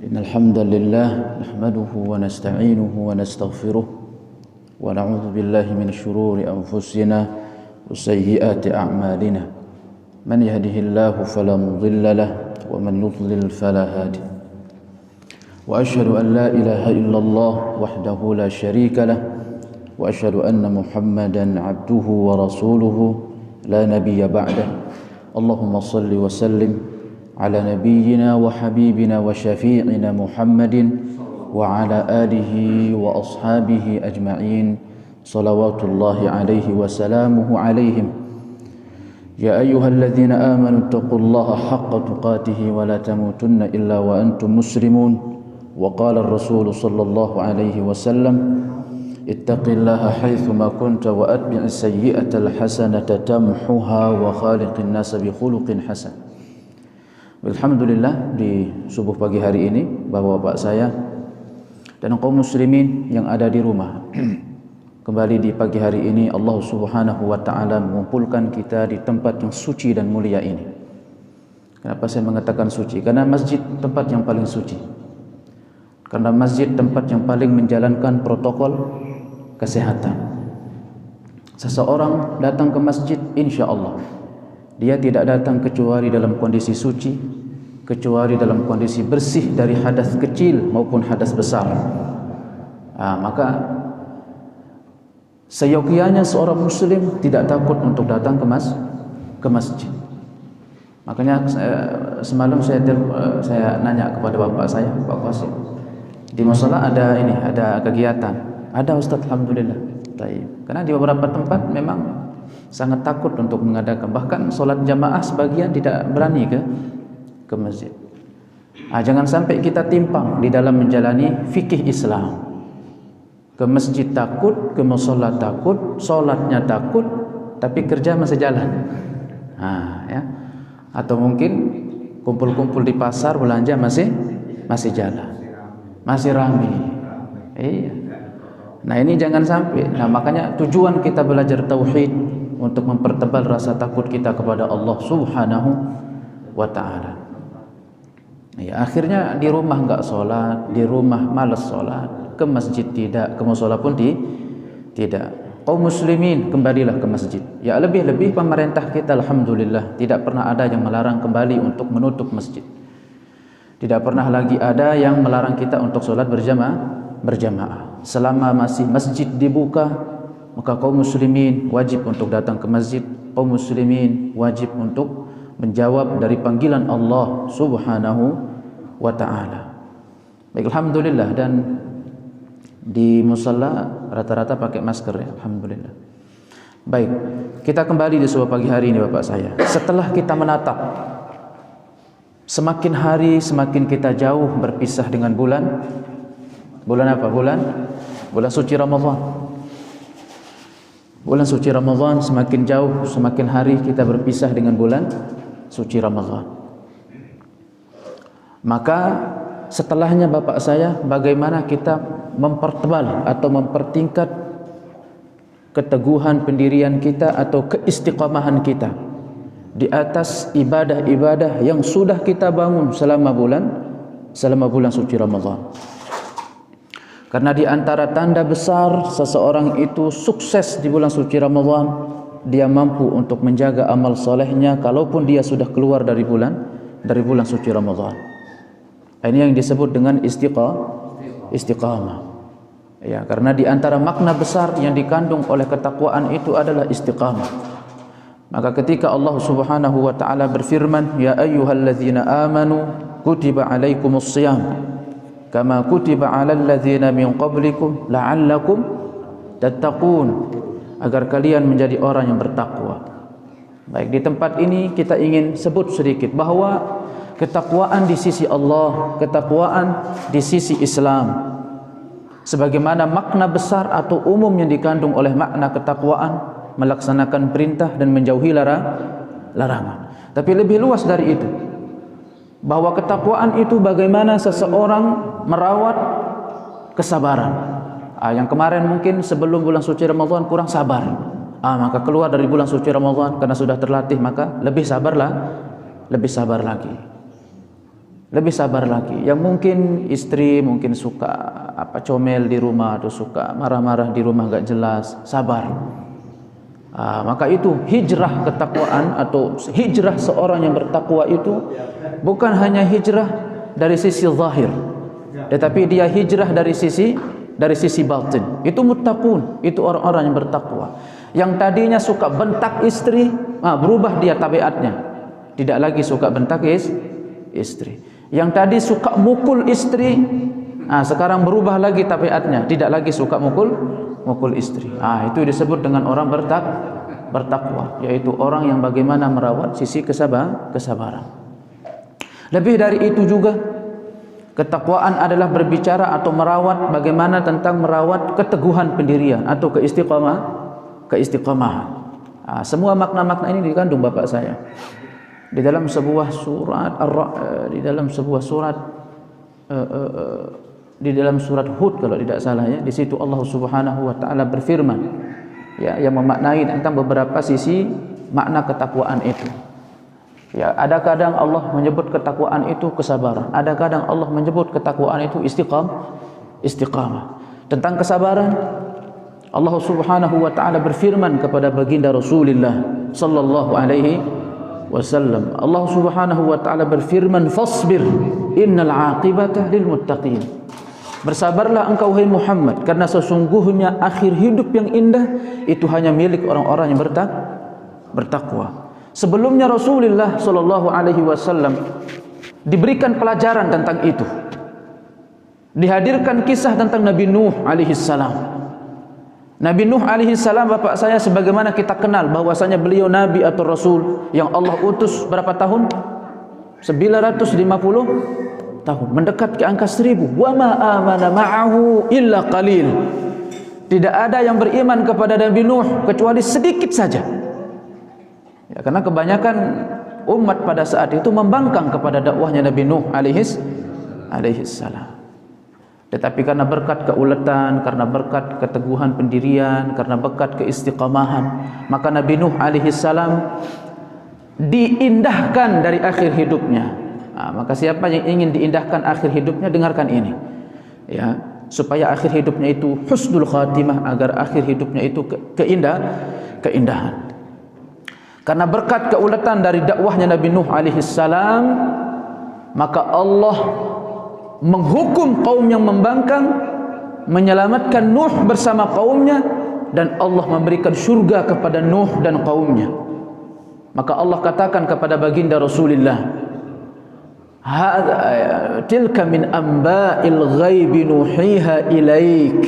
إن الحمد لله نحمده ونستعينه ونستغفره ونعوذ بالله من شرور أنفسنا وسيئات أعمالنا من يهده الله فلا مضل له ومن يضلل فلا هادي وأشهد أن لا إله إلا الله وحده لا شريك له وأشهد أن محمدا عبده ورسوله لا نبي بعده اللهم صل وسلم على نبينا وحبيبنا وشفيعنا محمد وعلى آله وأصحابه أجمعين صلوات الله عليه وسلامه عليهم يا أيها الذين آمنوا اتقوا الله حق تقاته ولا تموتن إلا وأنتم مسلمون وقال الرسول صلى الله عليه وسلم اتق الله حيثما كنت وأتبع السيئة الحسنة تمحها وخالق الناس بخلق حسن. Alhamdulillah, di subuh pagi hari ini bapak-bapak saya dan kaum muslimin yang ada di rumah, kembali di pagi hari ini Allah Subhanahu wa taala mengumpulkan kita di tempat yang suci dan mulia ini. Kenapa saya mengatakan suci? Karena masjid tempat yang paling suci. Karena masjid tempat yang paling menjalankan protokol kesehatan. Seseorang datang ke masjid, insya Allah dia tidak datang kecuali dalam kondisi suci, kecuali dalam kondisi bersih dari hadas kecil maupun hadas besar. Maka seyogianya seorang muslim tidak takut untuk datang ke masjid. Makanya semalam saya nanya kepada bapak saya, Pak Qasim, di musala ada kegiatan. Ada Ustaz, alhamdulillah. Baik. Karena di beberapa tempat memang sangat takut untuk mengadakan, bahkan solat jamaah sebagian tidak berani ke masjid. Jangan sampai kita timpang di dalam menjalani fikih Islam. Ke masjid takut, ke mushola takut, solatnya takut, tapi kerja masih jalan. Ya. Atau mungkin kumpul-kumpul di pasar belanja masih jalan, masih ramai. Iya. Nah ini jangan sampai. Nah makanya tujuan kita belajar tauhid untuk mempertebal rasa takut kita kepada Allah Subhanahu wa taala. Ya, akhirnya di rumah enggak sholat, di rumah malas sholat, ke masjid tidak, ke mushola pun tidak. Kaum muslimin, kembalilah ke masjid. Ya, lebih-lebih pemerintah kita alhamdulillah tidak pernah ada yang melarang kembali untuk menutup masjid. Tidak pernah lagi ada yang melarang kita untuk sholat berjamaah. Selama masih masjid dibuka, maka kaum muslimin wajib untuk datang ke masjid. Kaum muslimin wajib untuk menjawab dari panggilan Allah Subhanahu wa taala. Baik, alhamdulillah, dan di musalla rata-rata pakai masker ya, alhamdulillah. Baik, kita kembali di subuh pagi hari ini bapak saya. Setelah kita menatap semakin hari semakin kita jauh berpisah dengan bulan apa? Bulan suci Ramadan. Bulan suci Ramadan semakin jauh, semakin hari kita berpisah dengan bulan suci Ramadan. Maka setelahnya bapak saya, bagaimana kita mempertebal atau mempertingkat keteguhan pendirian kita atau keistiqamahan kita di atas ibadah-ibadah yang sudah kita bangun selama bulan suci Ramadan. Karena di antara tanda besar seseorang itu sukses di bulan suci Ramadan, dia mampu untuk menjaga amal solehnya kalaupun dia sudah keluar dari bulan suci Ramadan. Ini yang disebut dengan istiqamah. Ya, karena di antara makna besar yang dikandung oleh ketakwaan itu adalah istiqamah. Maka ketika Allah Subhanahu wa taala berfirman, ya ayyuhalladzina amanu kutiba alaikumus shiyam kama kutiba 'alal ladzina min qablikum la'allakum tattaqun, agar kalian menjadi orang yang bertakwa. Baik, di tempat ini kita ingin sebut sedikit bahwa ketakwaan di sisi Allah, ketakwaan di sisi Islam, sebagaimana makna besar atau umum yang dikandung oleh makna ketakwaan, melaksanakan perintah dan menjauhi larangan. Tapi lebih luas dari itu, bahwa ketakwaan itu bagaimana seseorang merawat kesabaran. Yang kemarin mungkin sebelum bulan suci Ramadan kurang sabar, maka keluar dari bulan suci Ramadan karena sudah terlatih, maka lebih sabar lagi. lebih sabar lagi. Yang mungkin istri mungkin suka comel di rumah atau suka marah-marah di rumah enggak jelas, sabar. Maka itu hijrah ketakwaan atau hijrah seorang yang bertakwa itu bukan hanya hijrah dari sisi zahir, tetapi dia hijrah dari sisi batin. Itu muttaqun, itu orang-orang yang bertakwa. Yang tadinya suka bentak istri, berubah dia tabiatnya, tidak lagi suka bentak istri. Yang tadi suka mukul istri, sekarang berubah lagi tabiatnya, tidak lagi suka mukul istri. Itu disebut dengan orang bertakwa, yaitu orang yang bagaimana merawat sisi kesabaran. Lebih dari itu juga, ketakwaan adalah berbicara atau merawat bagaimana tentang merawat keteguhan pendirian atau keistiqamahan. Semua makna-makna ini dikandung bapak saya di dalam sebuah surat di dalam surat Hud kalau tidak salah ya. Di situ Allah Subhanahu wa taala berfirman ya, yang memaknai tentang beberapa sisi makna ketakwaan itu. Ya, ada kadang Allah menyebut ketakwaan itu kesabaran, ada kadang Allah menyebut ketakwaan itu istiqamah. Tentang kesabaran, Allah Subhanahu wa taala berfirman kepada baginda Rasulullah sallallahu alaihi wasallam. Allah Subhanahu wa taala berfirman, "Fasbir, innal 'aqibata lil muttaqin." Bersabarlah engkau wahai Muhammad, karena sesungguhnya akhir hidup yang indah itu hanya milik orang-orang yang bertakwa. Sebelumnya Rasulullah sallallahu alaihi wasallam diberikan pelajaran tentang itu. Dihadirkan kisah tentang Nabi Nuh alaihi salam. Nabi Nuh alaihi salam bapak saya sebagaimana kita kenal bahwasanya beliau nabi atau rasul yang Allah utus berapa tahun? 950 tahun, mendekat ke angka 1000. Wa ma amana ma'ahu illa qalil. Tidak ada yang beriman kepada Nabi Nuh kecuali sedikit saja. Ya, karena kebanyakan umat pada saat itu membangkang kepada dakwahnya Nabi Nuh alaihi salam. Tetapi karena berkat keuletan, karena berkat keteguhan pendirian, karena berkat keistiqamahan, maka Nabi Nuh alaihi salam diindahkan dari akhir hidupnya. Maka siapa yang ingin diindahkan akhir hidupnya, dengarkan ini. Ya, supaya akhir hidupnya itu husnul khatimah, agar akhir hidupnya itu keindahan. Karena berkat keuletan dari dakwahnya Nabi Nuh alaihi salam, maka Allah menghukum kaum yang membangkang, menyelamatkan Nuh bersama kaumnya, dan Allah memberikan surga kepada Nuh dan kaumnya. Maka Allah katakan kepada baginda Rasulullah, tilka min amba'il ghaibi nuhiha ilaik.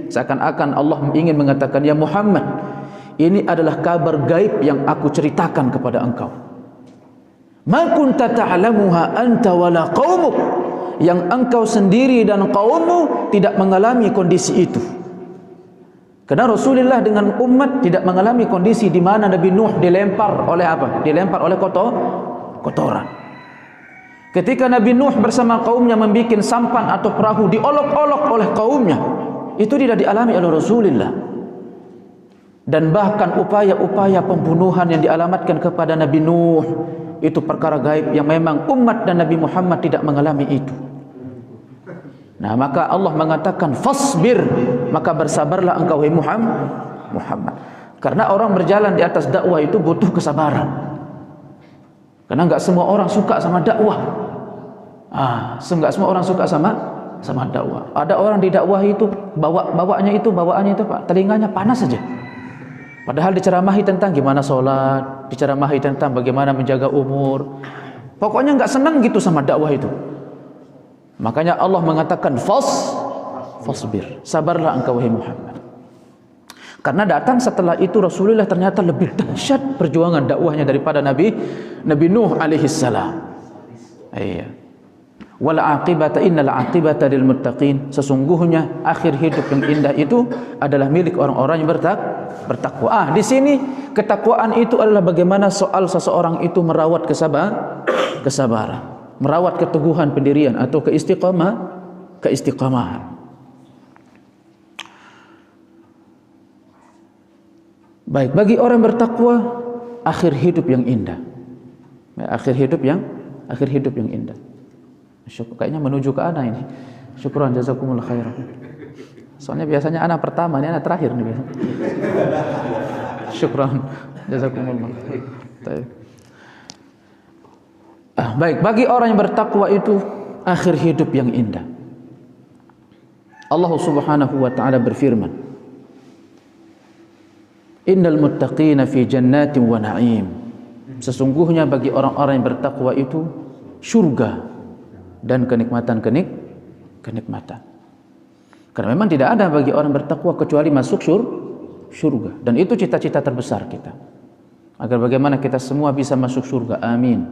Seakan-akan Allah ingin mengatakan, ya Muhammad, ini adalah kabar gaib yang aku ceritakan kepada engkau. Ma kunta ta'lamuha anta wala qaumuk, yang engkau sendiri dan kaummu tidak mengalami kondisi itu. Karena Rasulullah dengan umat tidak mengalami kondisi di mana Nabi Nuh dilempar oleh apa? Dilempar oleh kotoran. Ketika Nabi Nuh bersama kaumnya membuat sampan atau perahu, diolok-olok oleh kaumnya, itu tidak dialami oleh Rasulullah. Dan bahkan upaya-upaya pembunuhan yang dialamatkan kepada Nabi Nuh, itu perkara gaib yang memang umat dan Nabi Muhammad tidak mengalami itu. Nah, maka Allah mengatakan fasbir, maka bersabarlah engkau wahai Muhammad. Karena orang berjalan di atas dakwah itu butuh kesabaran. Karena enggak semua orang suka sama dakwah. Enggak semua orang suka sama dakwah. Ada orang di dakwah itu bawaannya itu Pak, telinganya panas saja. Padahal diceramahi tentang gimana sholat, diceramahi tentang bagaimana menjaga umur. Pokoknya enggak senang gitu sama dakwah itu. Makanya Allah mengatakan fasbir, sabarlah engkau wahai Muhammad. Karena datang setelah itu Rasulullah ternyata lebih dahsyat perjuangan dakwahnya daripada Nabi Nuh alaihi salam. Iya. Wal aqibata innal aqibata lil muttaqin. Sesungguhnya akhir hidup yang indah itu adalah milik orang-orang yang bertakwa. Di sini ketakwaan itu adalah bagaimana soal seseorang itu merawat kesabaran, merawat keteguhan pendirian atau keistiqamahan. Baik, bagi orang bertakwa akhir hidup yang indah. Akhir hidup yang indah. Kayaknya menuju ke ana ini. Syukran jazakumullah khairan. Soalnya biasanya ana pertama, ini ana terakhir nih biasa. Syukran jazakumullah. Baik, bagi orang yang bertakwa itu akhir hidup yang indah. Allah Subhanahu wa taala berfirman, Innal muttaqina fi jannatin wa na'im. Sesungguhnya bagi orang-orang yang bertakwa itu surga dan kenikmatan. Karena memang tidak ada bagi orang bertakwa kecuali masuk surga. Dan itu cita-cita terbesar kita. Agar bagaimana kita semua bisa masuk surga. Amin.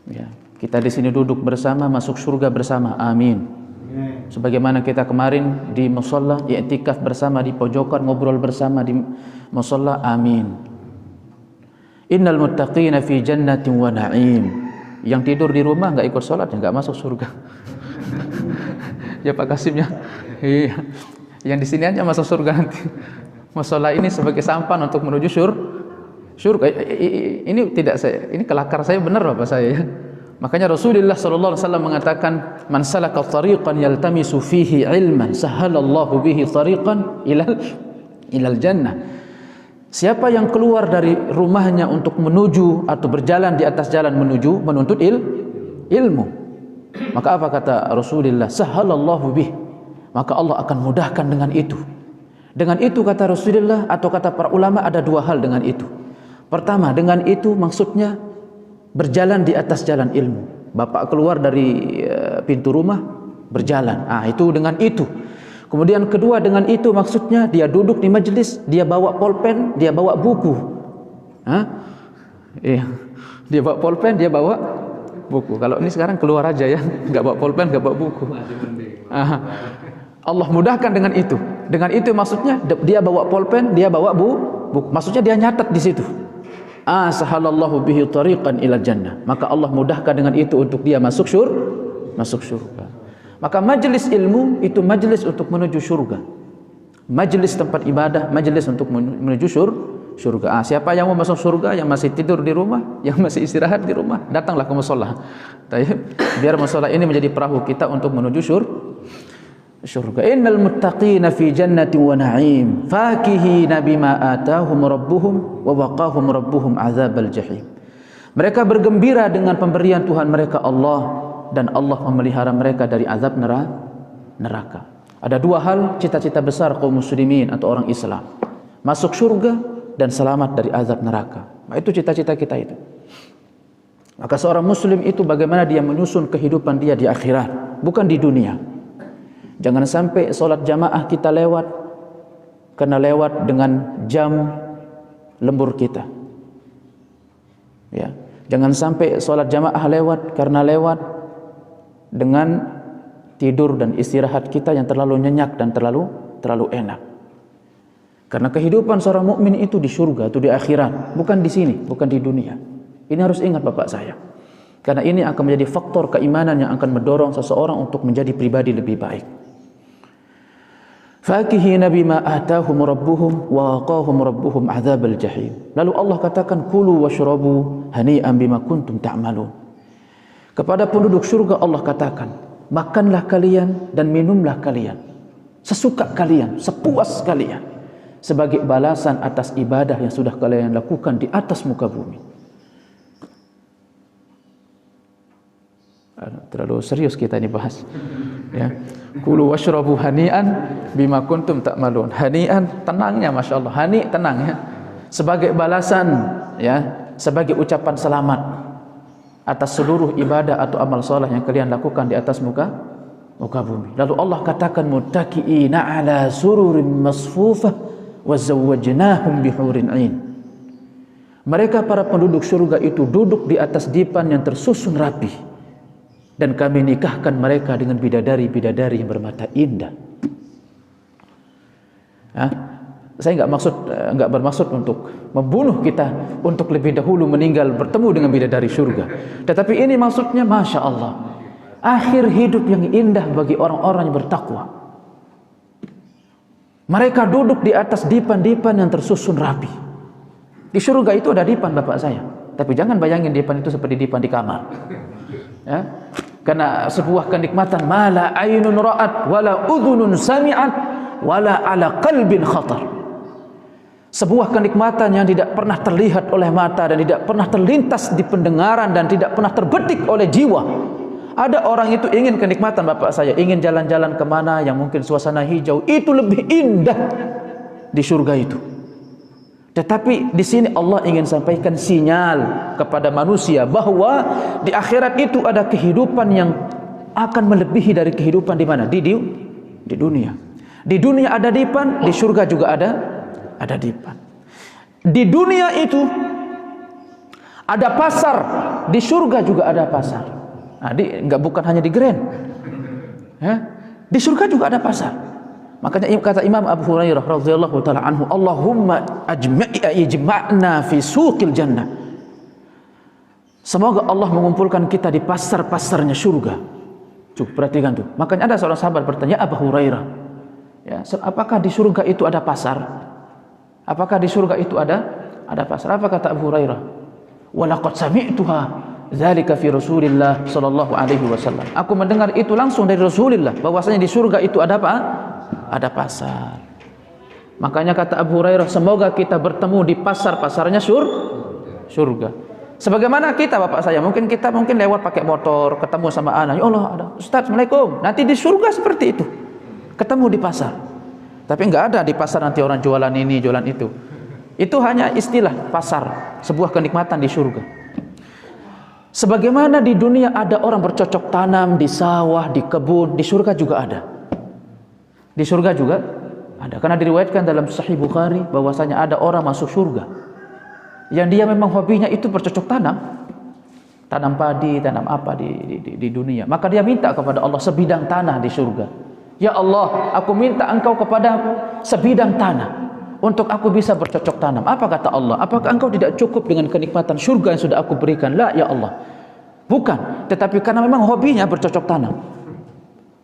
Ya, kita di sini duduk bersama masuk surga bersama. Amin. Sebagaimana kita kemarin di musalla i'tikaf bersama di pojokan, ngobrol bersama di musalla. Amin. Innal muttaqina fi jannatin wa na'im. Yang tidur di rumah enggak ikut salat ya enggak masuk surga. Ya Pak Kasimnya. Iya. Yang di sini aja masuk surga nanti. Musalla ini sebagai sampan untuk menuju surga. Ini tidak saya, ini kelakar saya benar Bapak saya ya. Makanya Rasulullah sallallahu alaihi wasallam mengatakan, "Man salaka tariqan yaltamisu fihi ilman, sahhalallahu bihi tariqan ilal jannah." Siapa yang keluar dari rumahnya untuk menuju atau berjalan di atas jalan menuntut ilmu. Maka apa kata Rasulullah? Sahhalallahu bihi. Maka Allah akan mudahkan dengan itu. Dengan itu kata Rasulullah atau kata para ulama ada dua hal dengan itu. Pertama, dengan itu maksudnya berjalan di atas jalan ilmu. Bapak keluar dari pintu rumah berjalan. Itu dengan itu. Kemudian kedua, dengan itu maksudnya dia duduk di majelis, dia bawa pulpen, dia bawa buku. Iya. Dia bawa pulpen, dia bawa buku. Kalau ini sekarang keluar aja ya, enggak bawa pulpen, enggak bawa buku. Allah mudahkan dengan itu. Dengan itu maksudnya dia bawa pulpen, dia bawa buku. Maksudnya dia nyatat di situ. Sahalallahu bihi tariqan ila jannah. Maka Allah mudahkan dengan itu untuk dia masuk surga. Maka majelis ilmu itu majelis untuk menuju surga. Majelis tempat ibadah, majelis untuk menuju surga. Siapa yang mau masuk surga, yang masih tidur di rumah, yang masih istirahat di rumah, datanglah ke musholla. Biar musholla ini menjadi perahu kita untuk menuju surga. Innal muttaqina fi jannatin wa na'im fakihina bima atahum rabbuhum wa waqahum rabbuhum azabal jahim. Mereka bergembira dengan pemberian Tuhan mereka Allah, dan Allah memelihara mereka dari azab neraka. Ada dua hal cita-cita besar kaum muslimin atau orang Islam: masuk surga dan selamat dari azab neraka. Itu cita-cita kita itu. Maka seorang muslim itu bagaimana dia menyusun kehidupan dia di akhirat, bukan di dunia. Jangan sampai solat jamaah kita lewat karena lewat dengan jam lembur kita. Ya, jangan sampai solat jamaah lewat karena lewat dengan tidur dan istirahat kita yang terlalu nyenyak dan terlalu enak. Karena kehidupan seorang mukmin itu di surga, itu di akhirat, bukan di sini, bukan di dunia. Ini harus ingat Bapak saya. Karena ini akan menjadi faktor keimanan yang akan mendorong seseorang untuk menjadi pribadi lebih baik. Fakihina bima atahum rabbuhum wa waqahum rabbuhum adzabal jahim. Lalu Allah katakan, kulu washrabu hani'an bima kuntum ta'malun. Kepada penduduk surga Allah katakan, makanlah kalian dan minumlah kalian sesuka kalian, sepuas kalian, sebagai balasan atas ibadah yang sudah kalian lakukan di atas muka bumi. Terlalu serius kita ini bahas. Ya. Kulu washrabu hani'an bima kuntum ta'malun. Hani'an, tenangnya Masya Allah. Hani, tenang ya. Sebagai balasan, ya, sebagai ucapan selamat atas seluruh ibadah atau amal soleh yang kalian lakukan di atas muka bumi. Lalu Allah katakan, muttaqi'ina ala sururin masfufah wa zawwajnahum bihurin 'ain. Mereka para penduduk surga itu duduk di atas dipan yang tersusun rapi, dan kami nikahkan mereka dengan bidadari-bidadari yang bermata indah. Saya enggak bermaksud untuk membunuh kita untuk lebih dahulu meninggal bertemu dengan bidadari surga. Tetapi ini maksudnya Masya Allah, akhir hidup yang indah bagi orang-orang yang bertakwa. Mereka duduk di atas dipan-dipan yang tersusun rapi. Di surga itu ada dipan Bapak saya. Tapi jangan bayangin dipan itu seperti dipan di kamar. Ya. Karena sebuah kenikmatan mala ainun ra'at wala udhunun sami'at wala ala qalbin khatar. Sebuah kenikmatan yang tidak pernah terlihat oleh mata dan tidak pernah terlintas di pendengaran dan tidak pernah terbetik oleh jiwa. Ada orang itu ingin kenikmatan, bapak saya ingin jalan-jalan kemana yang mungkin suasana hijau, itu lebih indah di surga itu. Tetapi di sini Allah ingin sampaikan sinyal kepada manusia bahwa di akhirat itu ada kehidupan yang akan melebihi dari kehidupan di mana? Di dunia. Di dunia ada dipan, di surga juga ada dipan. Di dunia itu ada pasar, di surga juga ada pasar. Nah, bukan hanya di Grand. Ya, di surga juga ada pasar. Makanya kata Imam Abu Hurairah radhiyallahu taala anhu, Allahumma ijma'na fi suqil jannah. Semoga Allah mengumpulkan kita di pasar-pasarnya surga. Cukup perhatikan tuh. Makanya ada seorang sahabat bertanya, Abu Hurairah, ya, apakah di surga itu ada pasar? Apakah di surga itu ada pasar? Apa kata Abu Hurairah? Walaqad sami'tuha dzalika fi Rasulillah sallallahu alaihi wasallam. Aku mendengar itu langsung dari Rasulullah bahwasanya di surga itu ada apa? Ada pasar. Makanya kata Abu Hurairah, semoga kita bertemu di pasar-pasarnya surga. Sebagaimana kita, bapak saya, mungkin lewat pakai motor, ketemu sama anak, ya Allah, ada Ustaz, Assalamualaikum. Nanti di surga seperti itu. Ketemu di pasar. Tapi enggak ada di pasar nanti orang jualan ini, jualan itu. Itu hanya istilah pasar, sebuah kenikmatan di surga. Sebagaimana di dunia ada orang bercocok tanam di sawah, di kebun, di surga juga ada. Di surga juga ada. Karena diriwayatkan dalam Sahih Bukhari bahwasanya ada orang masuk surga yang dia memang hobinya itu bercocok tanam. Tanam padi, tanam apa di dunia. Maka dia minta kepada Allah sebidang tanah di surga. Ya Allah, aku minta engkau kepadaku sebidang tanah untuk aku bisa bercocok tanam. Apa kata Allah? Apakah engkau tidak cukup dengan kenikmatan surga yang sudah aku berikan? La, ya Allah. Bukan, tetapi karena memang hobinya bercocok tanam.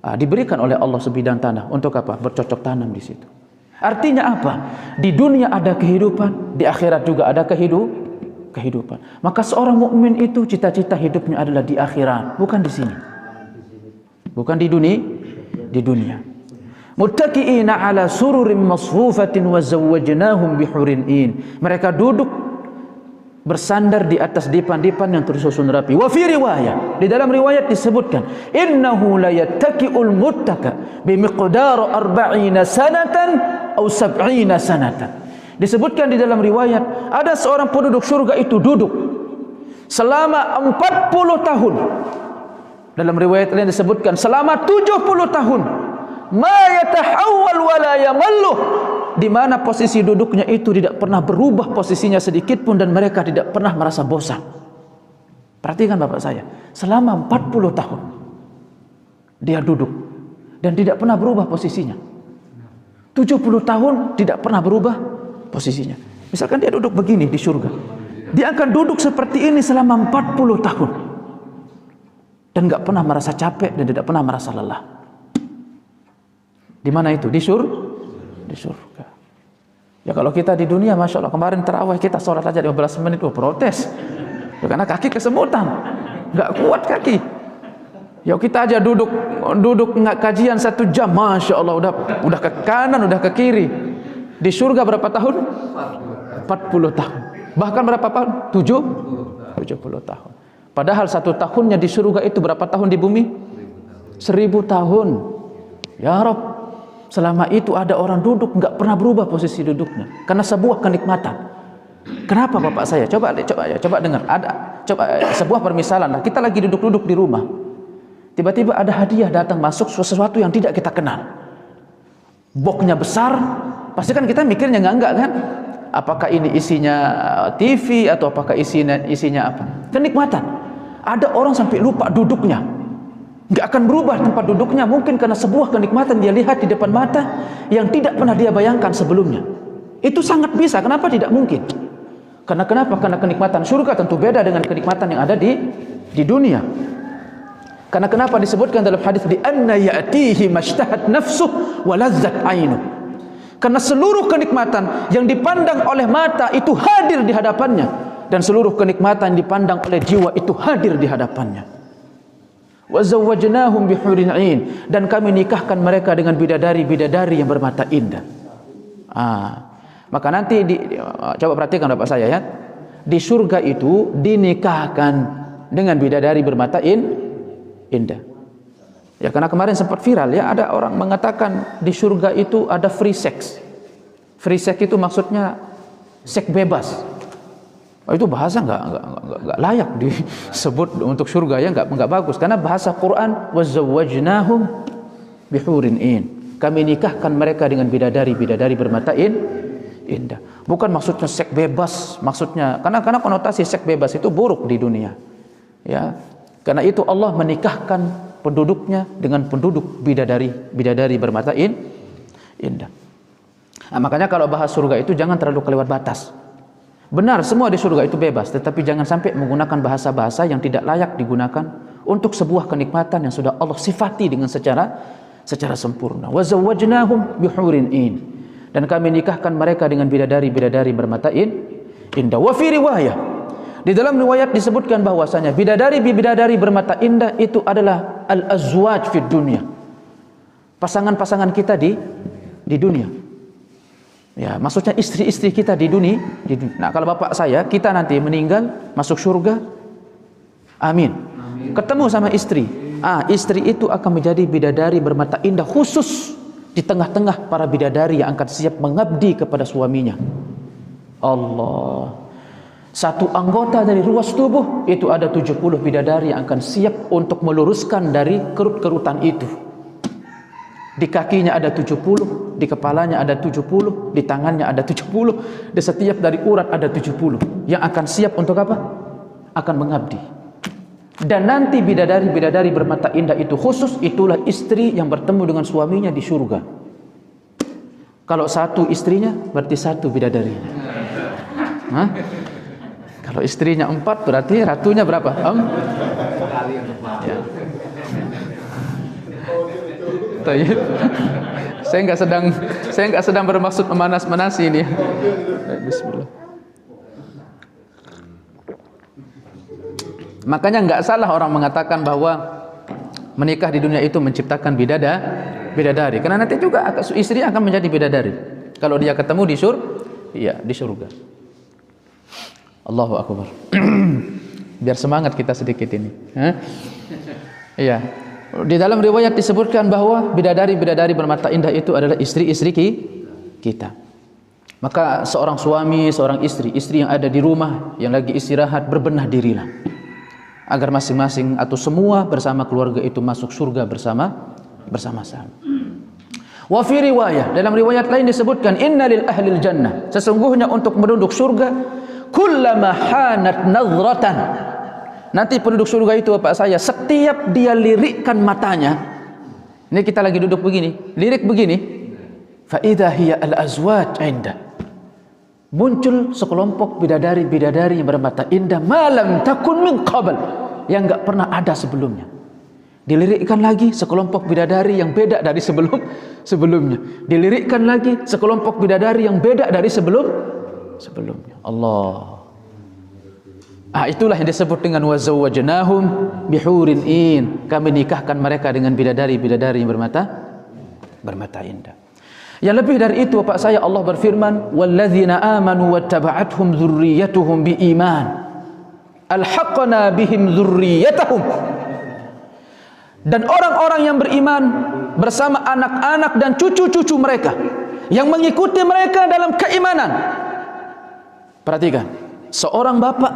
Diberikan oleh Allah sebidang tanah untuk apa? Bercocok tanam di situ. Artinya apa? Di dunia ada kehidupan, di akhirat juga ada kehidupan. Maka seorang mukmin itu cita-cita hidupnya adalah di akhirat, bukan di sini. Bukan di dunia. Muttaqiina ala sururin masfufatin wa zawwajnahum bihurin in. Mereka duduk bersandar di atas dipan-dipan yang tersusun rapi. Wa fi riwayah, di dalam riwayat disebutkan, innahu la yattaqi'ul muttaka bimiqdar 40 sanatan atau 70 sanatan. Disebutkan di dalam riwayat, ada seorang penduduk surga itu duduk selama 40 tahun. Dalam riwayat lain disebutkan selama 70 tahun. Ma yatahawwal wa la yamallu, di mana posisi duduknya itu tidak pernah berubah posisinya sedikit pun dan mereka tidak pernah merasa bosan. Perhatikan bapak saya, selama 40 tahun dia duduk dan tidak pernah berubah posisinya. 70 tahun tidak pernah berubah posisinya. Misalkan dia duduk begini di surga, dia akan duduk seperti ini selama 40 tahun dan tidak pernah merasa capek dan tidak pernah merasa lelah. Di mana itu? Di surga. Ya kalau kita di dunia, masya Allah, kemarin tarawih kita sholat aja 15 menit, protes. Ya, karena kaki kesemutan, nggak kuat kaki. Ya kita aja duduk nggak kajian 1 jam, masya Allah, udah ke kanan, udah ke kiri. Di surga berapa tahun? 40 tahun. Bahkan berapa tahun? 70 tahun. Padahal 1 tahunnya di surga itu berapa tahun di bumi? 1000 tahun. Ya Rabb, selama itu ada orang duduk nggak pernah berubah posisi duduknya karena sebuah kenikmatan. Kenapa bapak saya? Coba dengar. Coba sebuah permisalan lah. Kita lagi duduk-duduk di rumah. Tiba-tiba ada hadiah datang masuk, sesuatu yang tidak kita kenal. Boxnya besar, pasti kan kita mikirnya enggak kan? Apakah ini isinya TV atau apakah isinya apa? Kenikmatan. Ada orang sampai lupa duduknya. Nggak akan berubah tempat duduknya, mungkin karena sebuah kenikmatan dia lihat di depan mata yang tidak pernah dia bayangkan sebelumnya. Itu sangat bisa. Kenapa tidak mungkin? Karena kenapa? Karena kenikmatan surga tentu beda dengan kenikmatan yang ada di dunia. Karena kenapa disebutkan dalam hadis di anna ya'tihi mashtahat nafsuh wa lazzat ainu. Karena seluruh kenikmatan yang dipandang oleh mata itu hadir di hadapannya dan seluruh kenikmatan yang dipandang oleh jiwa itu hadir di hadapannya. Wa zawwajnahum bihurin 'ain, dan kami nikahkan mereka dengan bidadari-bidadari yang bermata indah. Maka nanti coba perhatikan Bapak saya ya. Di surga itu dinikahkan dengan bidadari bermata indah. Ya, karena kemarin sempat viral ya, ada orang mengatakan di surga itu ada free sex. Free sex itu maksudnya seks bebas. Itu bahasa nggak layak disebut untuk surga ya, nggak bagus, karena bahasa Quran wazawwajnahum bihurin 'ain, kami nikahkan mereka dengan bidadari bermata indah. Bukan maksudnya seks bebas, maksudnya karena konotasi seks bebas itu buruk di dunia ya. Karena itu Allah menikahkan penduduknya dengan penduduk bidadari bermata indah. Makanya kalau bahas surga itu jangan terlalu kelewat batas. Benar, semua di surga itu bebas, tetapi jangan sampai menggunakan bahasa-bahasa yang tidak layak digunakan untuk sebuah kenikmatan yang sudah Allah sifati dengan secara sempurna. Wa zawwajnahum bihurin 'ain, dan kami nikahkan mereka dengan bidadari bermata indah. Wa fi riwayah, di dalam riwayat disebutkan bahwasanya bidadari bermata indah itu adalah al-azwaj fid dunya, pasangan-pasangan kita di dunia. Ya, maksudnya istri-istri kita di dunia. Nah, kalau bapak saya, kita nanti meninggal masuk surga, amin, ketemu sama istri. Istri itu akan menjadi bidadari bermata indah khusus di tengah-tengah para bidadari yang akan siap mengabdi kepada suaminya. Allah. Satu anggota dari ruas tubuh itu ada 70 bidadari yang akan siap untuk meluruskan dari kerut-kerutan itu. Di kakinya ada 70, di kepalanya ada 70, di tangannya ada 70, di setiap dari urat ada 70 yang akan siap untuk apa? Akan mengabdi. Dan nanti bidadari bermata indah itu khusus, itulah istri yang bertemu dengan suaminya di surga. Kalau satu istrinya berarti satu bidadarinya. Kalau istrinya 4 berarti ratunya berapa? Ya. Saya nggak sedang bermaksud memanas-manasi ini. Bismillah. Makanya nggak salah orang mengatakan bahwa menikah di dunia itu menciptakan bidadari, karena nanti juga istri akan menjadi bidadari kalau dia ketemu di surga. Allahu akbar. Biar semangat kita sedikit ini. Iya. Di dalam riwayat disebutkan bahwa bidadari bermata indah itu adalah istri-istri kita. Maka seorang suami, seorang istri yang ada di rumah yang lagi istirahat, berbenah dirilah agar masing-masing atau semua bersama keluarga itu masuk surga bersama-sama. Wa fi riwayah, dalam riwayat lain disebutkan inna lil ahlil jannah, sesungguhnya untuk penduduk surga, kullama hanat nazratan, nanti penduduk surga itu Bapak saya, setiap dia lirikkan matanya, ini kita lagi duduk begini, lirik begini, fa idza hiya al azwaj inda, muncul sekelompok bidadari yang bermata indah, malam takun min qabl, yang enggak pernah ada sebelumnya. Dilirikkan lagi sekelompok bidadari yang beda dari sebelumnya. Dilirikkan lagi sekelompok bidadari yang beda dari sebelumnya. Allah. Itulah yang disebut dengan wazawwajnahum bihurin 'ain. Kami nikahkan mereka dengan bidadari yang bermata indah. Yang lebih dari itu Bapak saya, Allah berfirman, walladzina amanu wattaba'athum dzurriyyatuhum biiman alhaqna bihim dzurriyyatahum. Dan orang-orang yang beriman bersama anak-anak dan cucu-cucu mereka yang mengikuti mereka dalam keimanan. Perhatikan, seorang bapak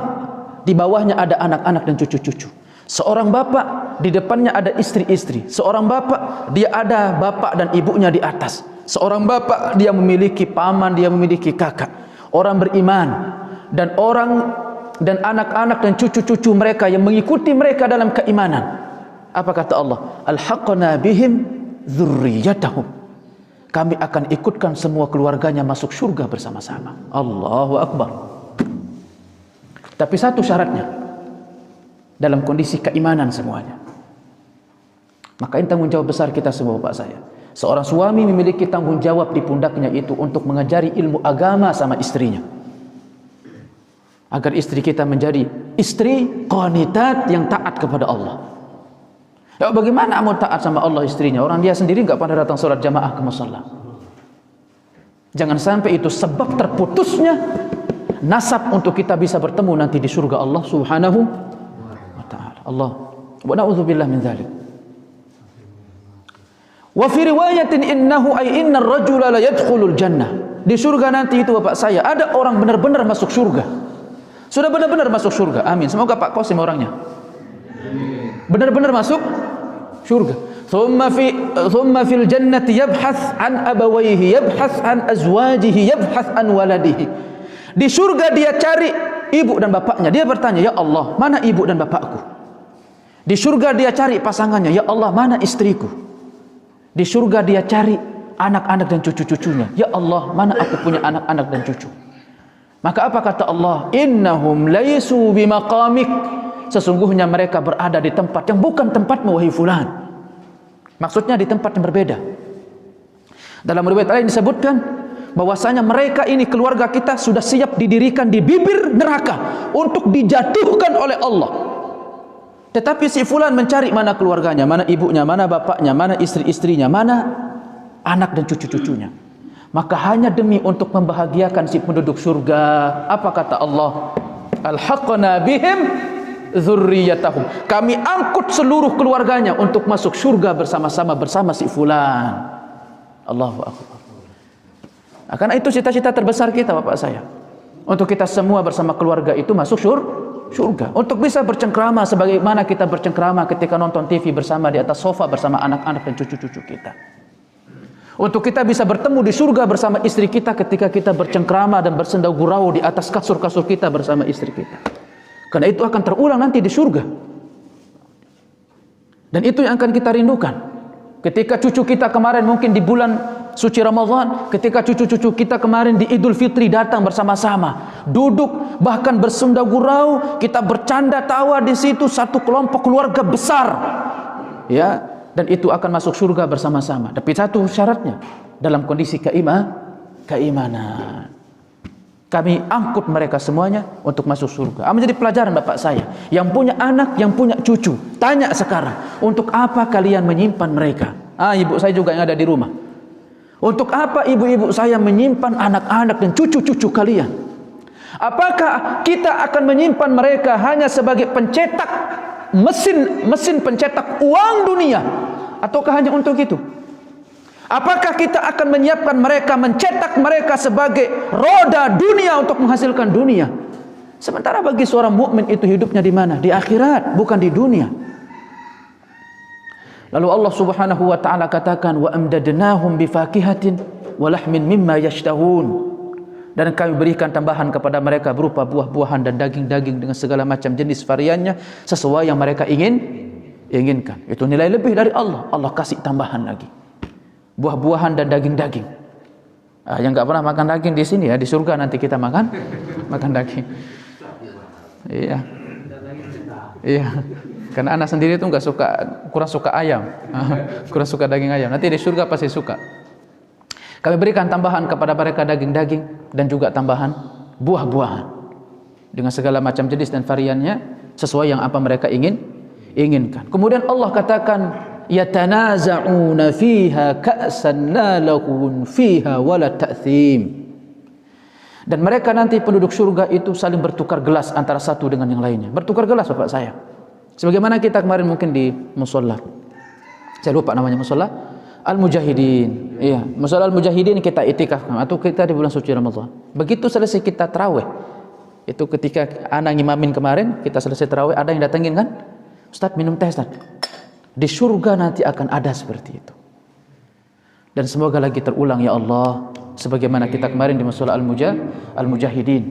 di bawahnya ada anak-anak dan cucu-cucu. Seorang bapak di depannya ada istri-istri. Seorang bapak dia ada bapak dan ibunya di atas. Seorang bapak dia memiliki paman, dia memiliki kakak. Orang beriman dan anak-anak dan cucu-cucu mereka yang mengikuti mereka dalam keimanan. Apa kata Allah? Alhaqna bihim dzurriyyatahum. Kami akan ikutkan semua keluarganya masuk surga bersama-sama. Allahu akbar. Tapi satu syaratnya, dalam kondisi keimanan semuanya. Maka ini tanggung jawab besar kita semua Bapak saya. Seorang suami memiliki tanggung jawab di pundaknya itu untuk mengajari ilmu agama sama istrinya, agar istri kita menjadi istri qanitat yang taat kepada Allah. Ya, bagaimana mau taat sama Allah istrinya? Orang dia sendiri nggak pernah datang sholat jamaah ke musalla. Jangan sampai itu sebab terputusnya nasab untuk kita bisa bertemu nanti di surga Allah Subhanahu wa taala. Allah wa na'udzubillah min dzalik. Wa fi riwayatin innahu ay innar rajula la yadkhulul jannah. Di surga nanti itu Bapak saya ada orang benar-benar masuk surga. Sudah benar-benar masuk surga. Amin. Semoga Pak Qasim orangnya benar-benar masuk surga. Thumma fil jannati yabhath an abawayhi, yabhath an azwajihi, yabhath an waladihi. Di surga dia cari ibu dan bapaknya. Dia bertanya, "Ya Allah, mana ibu dan bapakku?" Di surga dia cari pasangannya, "Ya Allah, mana istriku?" Di surga dia cari anak-anak dan cucu-cucunya. "Ya Allah, mana aku punya anak-anak dan cucu?" Maka apa kata Allah? "Innahum laisu bimaqamik." Sesungguhnya mereka berada di tempat yang bukan tempatmu wahai fulan. Maksudnya di tempat yang berbeda. Dalam riwayat lain disebutkan bahwasanya mereka ini keluarga kita sudah siap didirikan di bibir neraka untuk dijatuhkan oleh Allah. Tetapi si fulan mencari mana keluarganya, mana ibunya, mana bapaknya, mana istri-istrinya, mana anak dan cucu-cucunya. Maka hanya demi untuk membahagiakan si penduduk surga, apa kata Allah? Alhaqna bihim dzurriyyatahum. Kami angkut seluruh keluarganya untuk masuk surga bersama-sama bersama si fulan. Allahu akbar. Nah, karena itu cita-cita terbesar kita Bapak saya. Untuk kita semua bersama keluarga itu masuk surga. Untuk bisa bercengkrama sebagaimana kita bercengkrama ketika nonton TV bersama di atas sofa bersama anak-anak dan cucu-cucu kita. Untuk kita bisa bertemu di surga bersama istri kita ketika kita bercengkrama dan bersenda gurau di atas kasur-kasur kita bersama istri kita. Karena itu akan terulang nanti di surga. Dan itu yang akan kita rindukan. Ketika cucu kita kemarin mungkin di bulan suci Ramadan, ketika cucu-cucu kita kemarin di Idul Fitri datang bersama-sama, duduk bahkan bersenda gurau, kita bercanda tawa di situ satu kelompok keluarga besar. Ya, dan itu akan masuk surga bersama-sama. Tapi satu syaratnya dalam kondisi keimanan. Kami angkut mereka semuanya untuk masuk surga. Menjadi pelajaran Bapak saya yang punya anak, yang punya cucu. Tanya sekarang, untuk apa kalian menyimpan mereka? Ibu saya juga yang ada di rumah. Untuk apa ibu-ibu saya menyimpan anak-anak dan cucu-cucu kalian? Apakah kita akan menyimpan mereka hanya sebagai pencetak mesin pencetak uang dunia, ataukah hanya untuk itu? Apakah kita akan menyiapkan mereka, mencetak mereka sebagai roda dunia untuk menghasilkan dunia? Sementara bagi seorang mukmin itu hidupnya di mana? Di akhirat, bukan di dunia. Lalu Allah Subhanahu wa taala katakan, "Wa amdadnahum bifakihatin wa lahmin mimma yashtahun." Dan kami berikan tambahan kepada mereka berupa buah-buahan dan daging-daging dengan segala macam jenis variannya sesuai yang mereka inginkan. Itu nilai lebih dari Allah. Allah kasih tambahan lagi. Buah-buahan dan daging-daging. Yang nggak pernah makan daging di sini ya, di surga nanti kita makan daging. Iya. Iya. Karena anak sendiri itu kurang suka ayam. Kurang suka daging ayam. Nanti di surga pasti suka. Kami berikan tambahan kepada mereka daging-daging dan juga tambahan buah-buahan dengan segala macam jenis dan variannya sesuai yang apa mereka inginkan. Kemudian Allah katakan, yatanaza'una fiha ka'san la laghun fiha wala ta'thim. Dan mereka nanti penduduk surga itu saling bertukar gelas antara satu dengan yang lainnya. Bertukar gelas Bapak saya. Sebagaimana kita kemarin mungkin di musholla. Saya lupa namanya musholla Al-Mujahidin. Iya, musholla Al-Mujahidin kita itikaf atau kita di bulan suci Ramadan. Begitu selesai kita tarawih. Itu ketika anak ngimamin kemarin, kita selesai tarawih, ada yang datengin kan? Ustaz minum teh Ustaz. Di surga nanti akan ada seperti itu. Dan semoga lagi terulang ya Allah, sebagaimana kita kemarin di musholla Al-Mujahidin.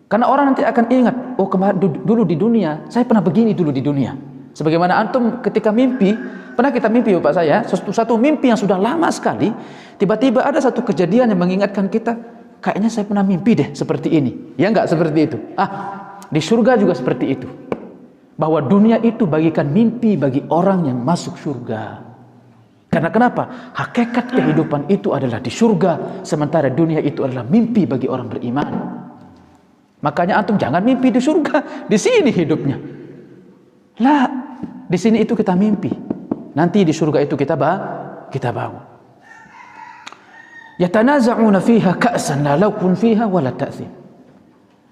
Karena orang nanti akan ingat, oh kemarin dulu di dunia, saya pernah begini dulu di dunia. Sebagaimana antum ketika mimpi, pernah kita mimpi Bapak saya, satu mimpi yang sudah lama sekali, tiba-tiba ada satu kejadian yang mengingatkan kita, kayaknya saya pernah mimpi deh seperti ini. Ya enggak seperti itu. Di surga juga seperti itu. Bahwa dunia itu bagikan mimpi bagi orang yang masuk surga. Karena kenapa? Hakikat kehidupan itu adalah di surga, sementara dunia itu adalah mimpi bagi orang beriman. Makanya antum jangan mimpi di surga, di sini hidupnya. Lah, Di sini itu kita mimpi. Nanti di surga itu kita bangun. Yatanaza'una fiha ka'san la laukun fiha wala ta'thim.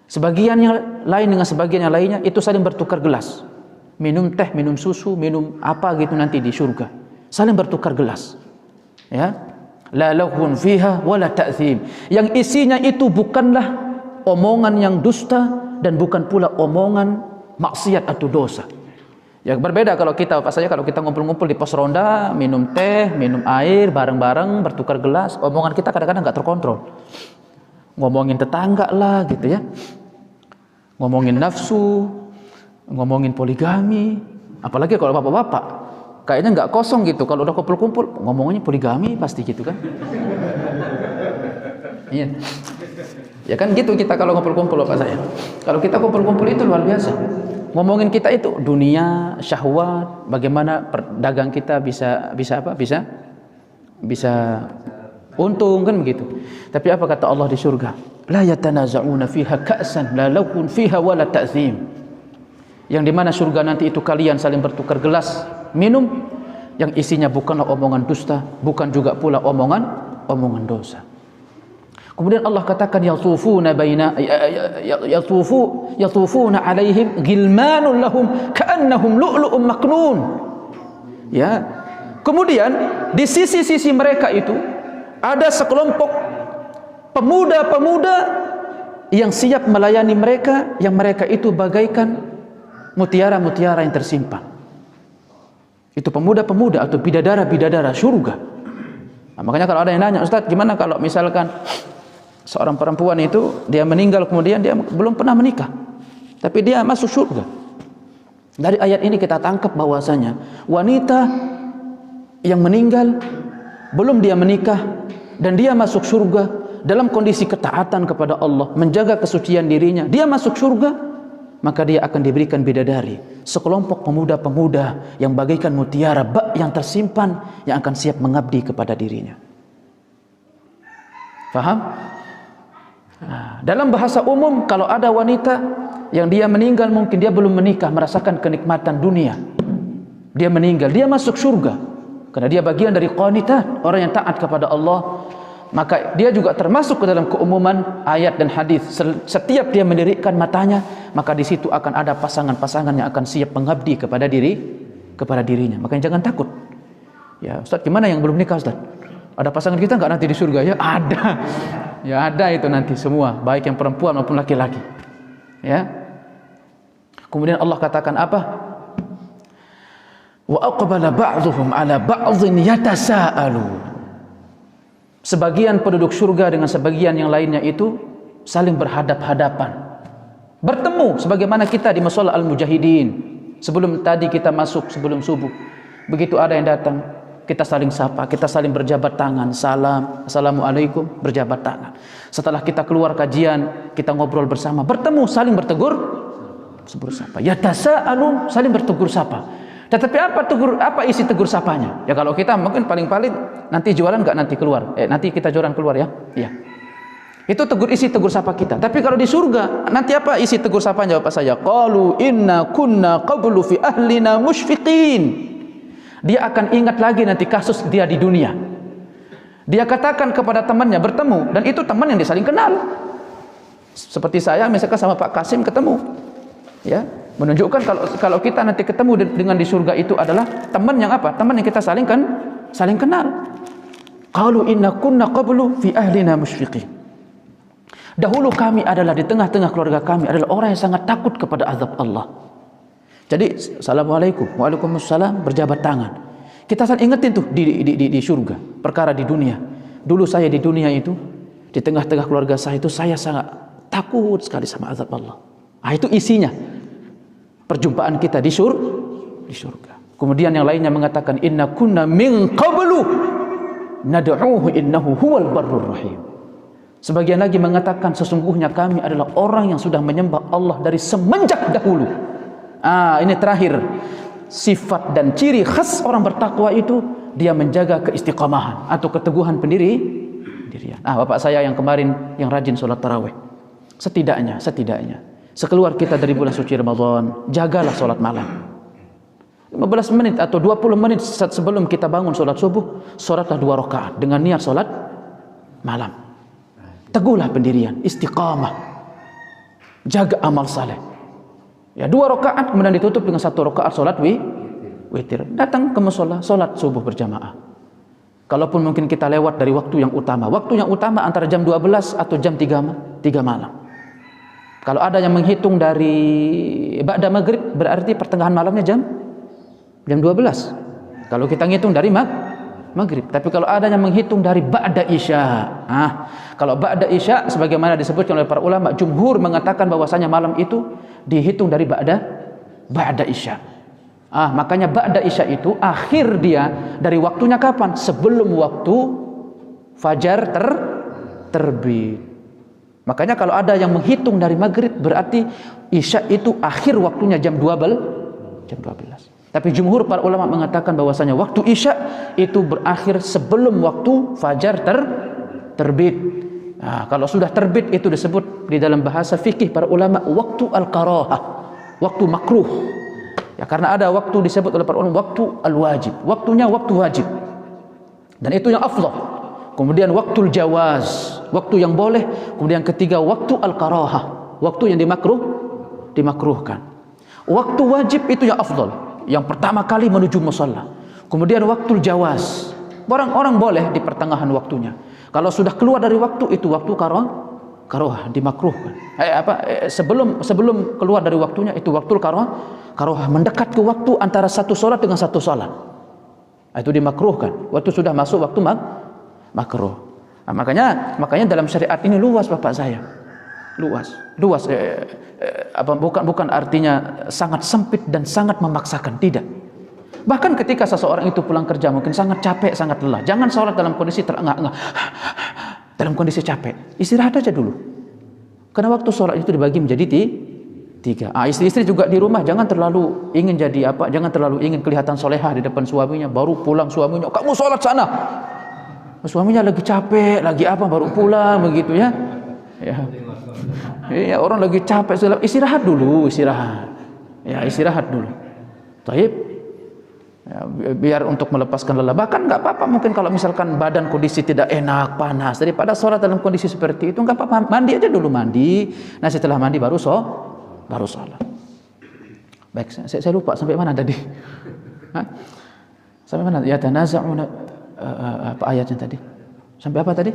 Sebagian yang lain dengan sebagian yang lainnya itu saling bertukar gelas. Minum teh, minum susu, minum apa gitu nanti di surga. Saling bertukar gelas. Ya. La laukun fiha wala ta'thim. Yang isinya itu bukanlah omongan yang dusta dan bukan pula omongan maksiat atau dosa. Ya berbeda kalau kita, apa saja kalau kita ngumpul-ngumpul di pos ronda, minum teh, minum air bareng-bareng, bertukar gelas, omongan kita kadang-kadang nggak terkontrol. Ngomongin tetangga lah gitu ya. Ngomongin nafsu, ngomongin poligami, apalagi kalau bapak-bapak kayaknya nggak kosong gitu kalau udah kumpul-kumpul ngomongnya poligami pasti gitu kan. Iya. Ya kan gitu kita kalau kumpul-kumpul bapak saya. Kalau kita kumpul-kumpul itu luar biasa. Ngomongin kita itu dunia, syahwat, bagaimana dagang kita bisa untung kan begitu. Tapi apa kata Allah di surga? La yatanaza'una fiha ka'san la laukun fiha wala ta'thim. Yang dimana surga nanti itu kalian saling bertukar gelas minum yang isinya bukanlah omongan dusta, bukan juga pula omongan dosa. Kemudian Allah katakan yatufuna alaihim gilmanun lahum ka'annahum lu'lu'un maknun. Ya. Kemudian di sisi-sisi mereka itu ada sekelompok pemuda-pemuda yang siap melayani mereka, yang mereka itu bagaikan mutiara-mutiara yang tersimpan. Itu pemuda-pemuda atau bidadara-bidadara surga. Nah, makanya kalau ada yang nanya, Ustaz, gimana kalau misalkan seorang perempuan itu dia meninggal kemudian dia belum pernah menikah tapi dia masuk surga. Dari ayat ini kita tangkap bahwasanya wanita yang meninggal belum dia menikah dan dia masuk surga dalam kondisi ketaatan kepada Allah, menjaga kesucian dirinya, dia masuk surga, maka dia akan diberikan bidadari, sekelompok pemuda-pemuda yang bagaikan mutiara bak yang tersimpan yang akan siap mengabdi kepada dirinya. Faham? Nah, dalam bahasa umum kalau ada wanita yang dia meninggal mungkin dia belum menikah, merasakan kenikmatan dunia, dia meninggal, dia masuk surga karena dia bagian dari qanitat, orang yang taat kepada Allah, maka dia juga termasuk ke dalam keumuman ayat dan hadis. Setiap dia mendirikan matanya, maka di situ akan ada pasangan-pasangan yang akan siap mengabdi kepada dirinya. Makanya jangan takut. Ya, Ustaz, gimana yang belum nikah, Ustaz? Ada pasangan kita enggak nanti di surga? Ya, ada. Ya, ada itu nanti semua, baik yang perempuan maupun laki-laki. Ya. Kemudian Allah katakan apa? Wa aqbala ba'dhum 'ala ba'dhin yatasaalu. Sebagian penduduk surga dengan sebagian yang lainnya itu saling berhadap-hadapan, bertemu sebagaimana kita di Musholla Al-Mujahidin. Sebelum tadi kita masuk sebelum subuh, begitu ada yang datang, kita saling sapa, kita saling berjabat tangan, salam, assalamualaikum, berjabat tangan. Setelah kita keluar kajian, kita ngobrol bersama, bertemu, saling bertegur sapa. Yatasaalun, saling bertegur sapa. Tetapi apa isi tegur sapanya? Ya kalau kita mungkin paling-paling nanti jualan enggak nanti keluar. Nanti kita jualan keluar ya. Iya. Itu isi tegur sapa kita. Tapi kalau di surga, nanti apa isi tegur sapanya? Jawab saya, qalu inna kunna qablu fi ahlina musyfiqin. Dia akan ingat lagi nanti kasus dia di dunia. Dia katakan kepada temannya, bertemu, dan itu teman yang dia saling kenal. Seperti saya misalkan sama Pak Kasim ketemu. Ya, menunjukkan kalau kita nanti ketemu dengan di surga itu adalah teman yang apa? Teman yang kita saling kenal. Qalu inna kunna qablu fi ahlina musyfiqin. Dahulu kami adalah di tengah-tengah keluarga kami adalah orang yang sangat takut kepada azab Allah. Jadi assalamualaikum, waalaikumsalam, berjabat tangan. Kita saling ingetin tuh di surga perkara di dunia. Dulu saya di dunia itu di tengah-tengah keluarga saya itu saya sangat takut sekali sama azab Allah. Itu isinya perjumpaan kita di surga. Kemudian yang lainnya mengatakan inna kunna min qablu nad'uhu innahu huwal barrur rahim. Sebagian lagi mengatakan sesungguhnya kami adalah orang yang sudah menyembah Allah dari semenjak dahulu. Ini terakhir, sifat dan ciri khas orang bertakwa itu dia menjaga keistiqamahan atau keteguhan pendirian. Bapak saya yang kemarin yang rajin sholat tarawih, setidaknya sekeluar kita dari bulan suci Ramadan, jagalah sholat malam. 15 menit atau 20 menit sebelum kita bangun sholat subuh, sholatlah 2 rakaat dengan niat sholat malam. Teguhlah pendirian, istiqamah, jaga amal saleh. Ya, 2 rakaat kemudian ditutup dengan 1 rakaat sholat witir. Datang ke mushola, sholat subuh berjamaah. Kalaupun mungkin kita lewat dari waktu yang utama. Waktu yang utama antara jam 12 atau jam 3 malam. Kalau ada yang menghitung dari ba'da maghrib, berarti pertengahan malamnya jam 12. Kalau kita ngitung dari maghrib. Tapi kalau ada yang menghitung dari ba'da isya. Kalau ba'da isya, sebagaimana disebutkan oleh para ulama, jumhur mengatakan bahwasanya malam itu dihitung dari ba'da isya. Makanya ba'da isya itu akhir dia dari waktunya kapan? Sebelum waktu fajar terbit. Makanya kalau ada yang menghitung dari maghrib, berarti isya itu akhir waktunya jam 12. Tapi jumhur para ulama mengatakan bahwasanya waktu isya itu berakhir sebelum waktu fajar terbit. Kalau sudah terbit itu disebut di dalam bahasa fikih para ulama waktu al-karahah, waktu makruh. Ya, karena ada waktu disebut oleh para ulama waktu al-wajib, waktunya waktu wajib. Dan itu yang afdal. Kemudian waktu jawaz, waktu yang boleh. Kemudian ketiga waktu al-karahah, waktu yang dimakruhkan. Waktu wajib itu yang afdal, yang pertama kali menuju musalla. Kemudian waktu jawaz, orang-orang boleh di pertengahan waktunya. Kalau sudah keluar dari waktu itu waktu karahah, dimakruhkan. Sebelum keluar dari waktunya itu waktu karahah, mendekat ke waktu antara satu sholat dengan satu sholat. Itu dimakruhkan. Waktu sudah masuk waktu makruh. Makanya dalam syariat ini luas Bapak saya. Luas. Bukan artinya sangat sempit dan sangat memaksakan, tidak. Bahkan ketika seseorang itu pulang kerja mungkin sangat capek, sangat lelah. Jangan sholat dalam kondisi terengah-engah, dalam kondisi capek. Istirahat aja dulu. Karena waktu sholat itu dibagi menjadi 3. Istri-istri juga di rumah jangan terlalu ingin jangan terlalu ingin kelihatan solehah di depan suaminya. Baru pulang suaminya, kamu sholat sana. Suaminya lagi capek, lagi baru pulang begitu ya. Ya, orang lagi capek, istirahat dulu. Istirahat dulu. Taib. Ya, biar untuk melepaskan lelah. Bahkan nggak apa-apa mungkin kalau misalkan badan kondisi tidak enak, panas, daripada sholat dalam kondisi seperti itu nggak apa-apa, mandi aja dulu, nah setelah mandi baru sholat. Baik, saya lupa sampai mana tadi. Sampai mana? Ya tanaza'una, apa ayatnya tadi? Sampai apa tadi?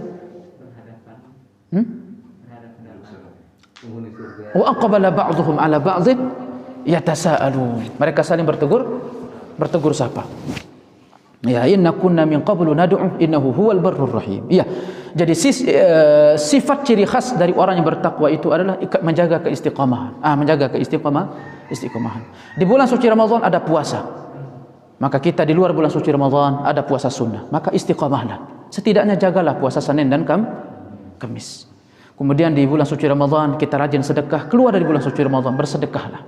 Wa aqbala ba'dhum 'ala ba'dhin yatasaalun. Mereka saling bertegur sapa. Ya, inna kunna min qablu nad'u innahu huwal barrur rahim. Iya. Jadi sifat ciri khas dari orang yang bertakwa itu adalah menjaga keistiqamahan. Menjaga istiqamahan. Di bulan suci Ramadan ada puasa. Maka kita di luar bulan suci Ramadan ada puasa sunnah. Maka istiqamahlah. Setidaknya jagalah puasa Senin dan Kamis. Kemudian di bulan suci Ramadan kita rajin sedekah. Keluar dari bulan suci Ramadan bersedekahlah.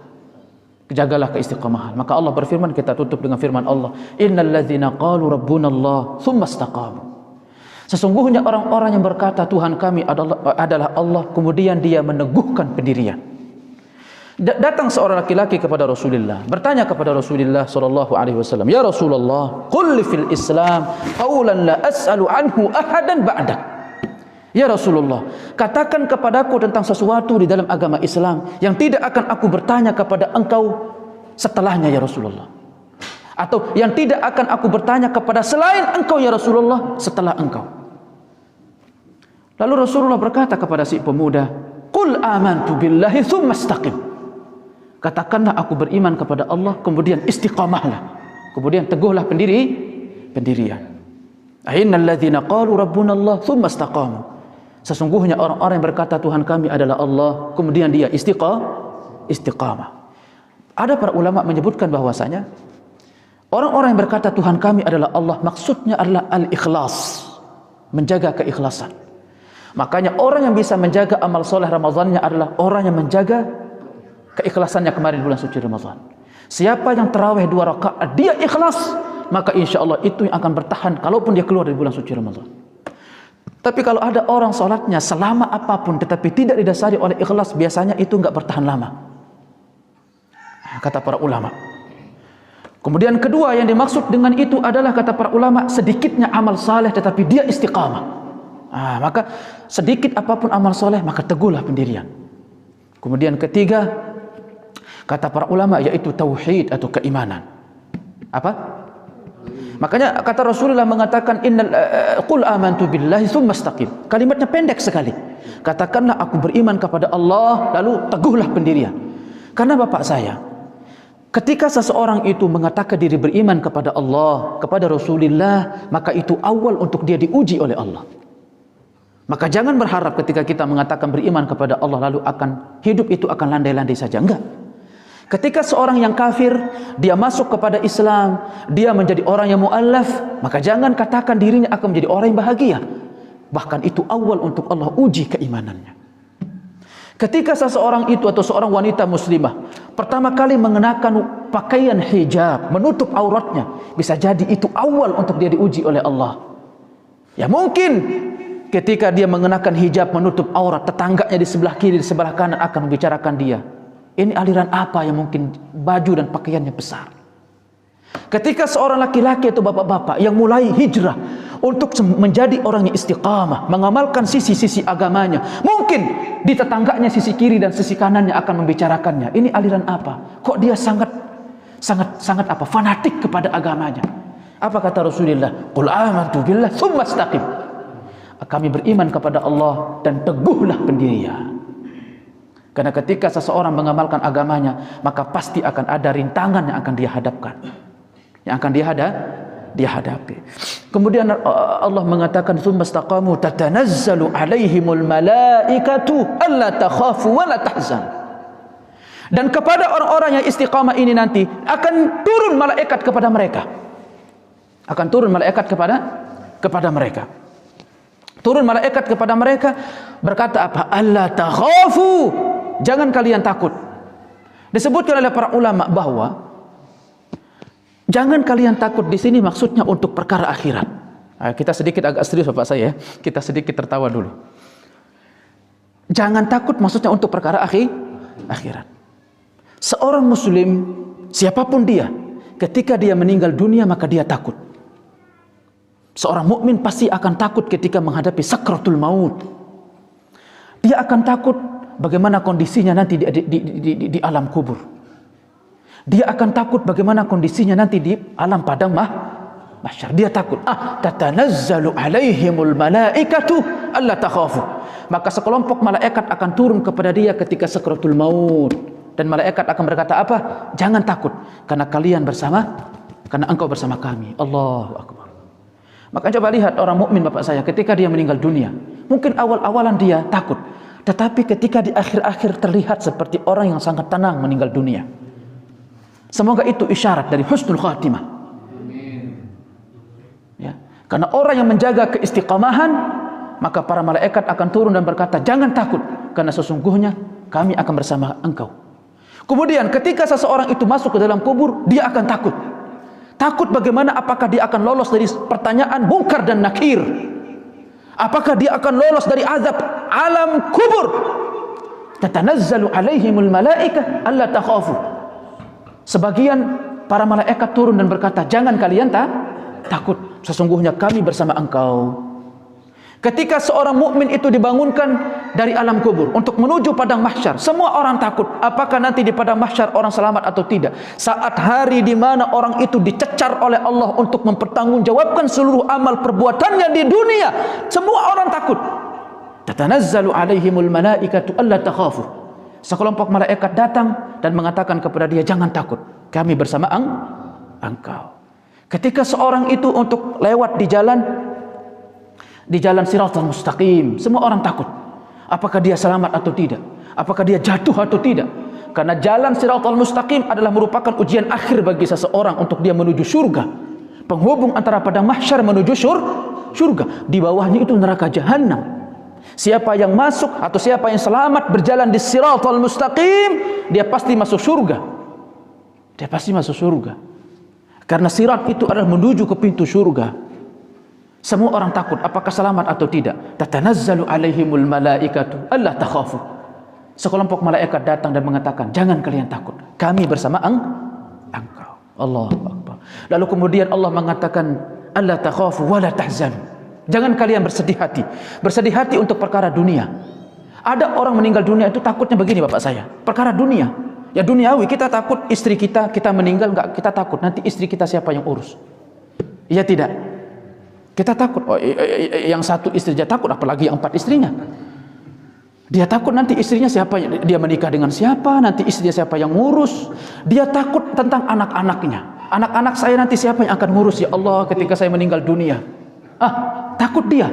Jagalah keistiqamahan. Maka Allah berfirman, kita tutup dengan firman Allah, innal ladzina qalu rabbunallah tsumma istaqamu. Sesungguhnya orang-orang yang berkata Tuhan kami adalah Allah, kemudian dia meneguhkan pendirian. Datang seorang laki-laki kepada Rasulullah, bertanya kepada Rasulullah sallallahu alaihi wasallam, "Ya Rasulullah, qul li fil Islam qawlan la as'alu anhu ahadan ba'dak." Ya Rasulullah, katakan kepadaku tentang sesuatu di dalam agama Islam yang tidak akan aku bertanya kepada engkau setelahnya ya Rasulullah. Atau yang tidak akan aku bertanya kepada selain engkau ya Rasulullah setelah engkau. Lalu Rasulullah berkata kepada si pemuda, "Qul amantu billahi tsumma istaqim." Katakanlah aku beriman kepada Allah, kemudian istiqamahlah. Kemudian teguhlah pendirian. Innal ladzina qalu rabbuna Allah tsumma istaqamu. Sesungguhnya orang-orang yang berkata Tuhan kami adalah Allah, kemudian dia istiqamah. Ada para ulama menyebutkan bahwasanya orang-orang yang berkata Tuhan kami adalah Allah, maksudnya adalah al-ikhlas, menjaga keikhlasan. Makanya orang yang bisa menjaga amal soleh Ramadannya adalah orang yang menjaga keikhlasannya kemarin bulan suci Ramadan. Siapa yang tarawih 2 rakaat dia ikhlas, maka insya Allah itu yang akan bertahan kalaupun dia keluar dari bulan suci Ramadan. Tapi kalau ada orang sholatnya selama apapun tetapi tidak didasari oleh ikhlas, biasanya itu enggak bertahan lama. Kata para ulama, Kemudian kedua yang dimaksud dengan itu adalah kata para ulama sedikitnya amal saleh tetapi dia istiqamah. Maka sedikit apapun amal saleh maka teguhlah pendirian. Kemudian ketiga kata para ulama yaitu tauhid atau keimanan. Apa? Makanya kata Rasulullah mengatakan qul amantu billahi tsumma istaqim. Kalimatnya pendek sekali. Katakanlah aku beriman kepada Allah lalu teguhlah pendirian. Karena bapak saya, ketika seseorang itu mengatakan diri beriman kepada Allah, kepada Rasulullah, maka itu awal untuk dia diuji oleh Allah. Maka jangan berharap ketika kita mengatakan beriman kepada Allah lalu akan hidup itu akan landai-landai saja. Enggak. Ketika seorang yang kafir dia masuk kepada Islam, dia menjadi orang yang mu'allaf, maka jangan katakan dirinya akan menjadi orang yang bahagia. Bahkan itu awal untuk Allah uji keimanannya. Ketika seseorang itu atau seorang wanita muslimah pertama kali mengenakan pakaian hijab, menutup auratnya, bisa jadi itu awal untuk dia diuji oleh Allah. Ya mungkin ketika dia mengenakan hijab menutup aurat, tetangganya di sebelah kiri, di sebelah kanan akan membicarakan dia, ini aliran apa yang mungkin baju dan pakaiannya besar. Ketika seorang laki-laki atau bapak-bapak yang mulai hijrah untuk menjadi orang yang istiqamah, mengamalkan sisi-sisi agamanya, mungkin di tetangganya sisi kiri dan sisi kanannya akan membicarakannya, ini aliran apa? Kok dia sangat apa? Fanatik kepada agamanya. Apa kata Rasulullah? Qul amantu billah tsumma istaqim. Kami beriman kepada Allah dan teguhlah pendirian. Karena ketika seseorang mengamalkan agamanya, maka pasti akan ada rintangan yang akan dia hadapkan, yang akan dia hadapi. Kemudian Allah mengatakan tsumma istaqamu tatanazzalu alaihimul malaikatu alla takhafu wa la tahzan. Dan kepada orang-orang yang istiqamah ini nanti akan turun malaikat kepada mereka. Akan turun malaikat kepada mereka. Turun malaikat kepada mereka berkata apa? Alla takhafu. Jangan kalian takut. Disebutkan oleh para ulama bahwa jangan kalian takut di sini maksudnya untuk perkara akhirat. Kita sedikit agak serius bapak saya, kita sedikit tertawa dulu. Jangan takut maksudnya untuk perkara akhirat. Seorang muslim siapapun dia, ketika dia meninggal dunia maka dia takut. Seorang mukmin pasti akan takut ketika menghadapi sakratul maut. Dia akan takut bagaimana kondisinya nanti di alam kubur. Dia akan takut bagaimana kondisinya nanti di alam padang mahsyar. Dia takut. Tatanazzalu alaihimul malaikatu alla takhafu. Maka sekelompok malaikat akan turun kepada dia ketika sakratul maut, dan malaikat akan berkata apa? Jangan takut karena engkau bersama kami. Allahu akbar. Maka coba lihat orang mukmin bapak saya ketika dia meninggal dunia, mungkin awal-awalan dia takut, tetapi ketika di akhir-akhir terlihat seperti orang yang sangat tenang meninggal dunia. Semoga itu isyarat dari husnul khatimah. Ya, karena orang yang menjaga keistiqamahan, maka para malaikat akan turun dan berkata, jangan takut, karena sesungguhnya kami akan bersama engkau. Kemudian ketika seseorang itu masuk ke dalam kubur, dia akan takut. Takut bagaimana, apakah dia akan lolos dari pertanyaan munkar dan nakir? Apakah dia akan lolos dari azab alam kubur? Tatanazzalu alaihimul malaikah alla takhafu. Sebagian para malaikat turun dan berkata, jangan kalian takut, sesungguhnya kami bersama engkau. Ketika seorang mukmin itu dibangunkan dari alam kubur untuk menuju padang mahsyar, semua orang takut apakah nanti di padang mahsyar orang selamat atau tidak. Saat hari di mana orang itu dicecar oleh Allah untuk mempertanggungjawabkan seluruh amal perbuatannya di dunia, semua orang takut. Tatanazzalu alaihimul malaikatu alla takhafu. Sekelompok malaikat datang dan mengatakan kepada dia, jangan takut, kami bersama engkau. Ketika seorang itu untuk lewat di jalan Siratal Mustaqim, semua orang takut. Apakah dia selamat atau tidak? Apakah dia jatuh atau tidak? Karena jalan Siratal Mustaqim adalah merupakan ujian akhir bagi seseorang untuk dia menuju surga. Penghubung antara padang mahsyar menuju surga. Di bawahnya itu neraka jahanam. Siapa yang masuk atau siapa yang selamat berjalan di Siratal Mustaqim, dia pasti masuk surga. Dia pasti masuk surga. Karena sirat itu adalah menuju ke pintu surga. Semua orang takut apakah selamat atau tidak. Tatanazzalu alaihimul malaikatu alla takhafu. Sekelompok malaikat datang dan mengatakan, jangan kalian takut, kami bersama engkau. Allahu Akbar. Lalu kemudian Allah mengatakan, alla takhafu wa la tahzanu. Jangan kalian bersedih hati. Bersedih hati untuk perkara dunia. Ada orang meninggal dunia itu takutnya begini Bapak saya. Perkara dunia. Ya duniawi, kita takut istri kita meninggal, enggak, kita takut nanti istri kita siapa yang urus. Iya tidak? Kita takut, yang satu istri dia takut, apalagi yang 4 istrinya. Dia takut nanti istrinya siapa, dia menikah dengan siapa, nanti istrinya siapa yang ngurus. Dia takut tentang anak-anaknya. Anak-anak saya nanti siapa yang akan ngurus ya Allah ketika saya meninggal dunia. Takut dia.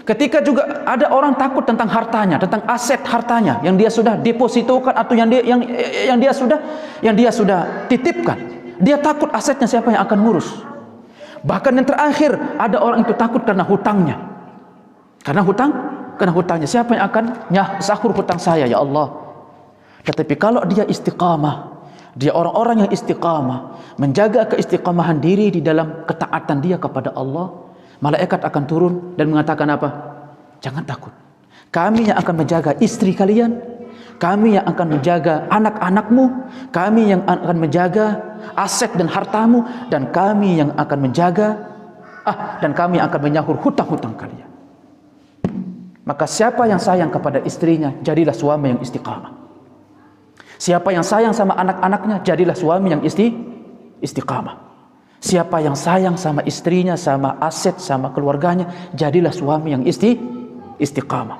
Ketika juga ada orang takut tentang hartanya, tentang aset hartanya yang dia sudah depositokan atau yang dia sudah titipkan. Dia takut asetnya siapa yang akan ngurus. Bahkan yang terakhir ada orang itu takut karena hutangnya. Karena hutangnya siapa yang akan sahur hutang saya ya Allah. Tetapi kalau dia istiqamah, dia orang-orang yang istiqamah, menjaga keistiqamahan diri di dalam ketaatan dia kepada Allah, malaikat akan turun dan mengatakan apa? Jangan takut. Kami yang akan menjaga istri kalian, kami yang akan menjaga anak-anakmu, kami yang akan menjaga aset dan hartamu, dan kami yang akan menjaga dan kami akan menyahur hutang-hutang kalian. Maka siapa yang sayang kepada istrinya, jadilah suami yang istiqamah. Siapa yang sayang sama anak-anaknya, jadilah suami yang istiqamah. Siapa yang sayang sama istrinya, sama aset, sama keluarganya, jadilah suami yang istiqamah.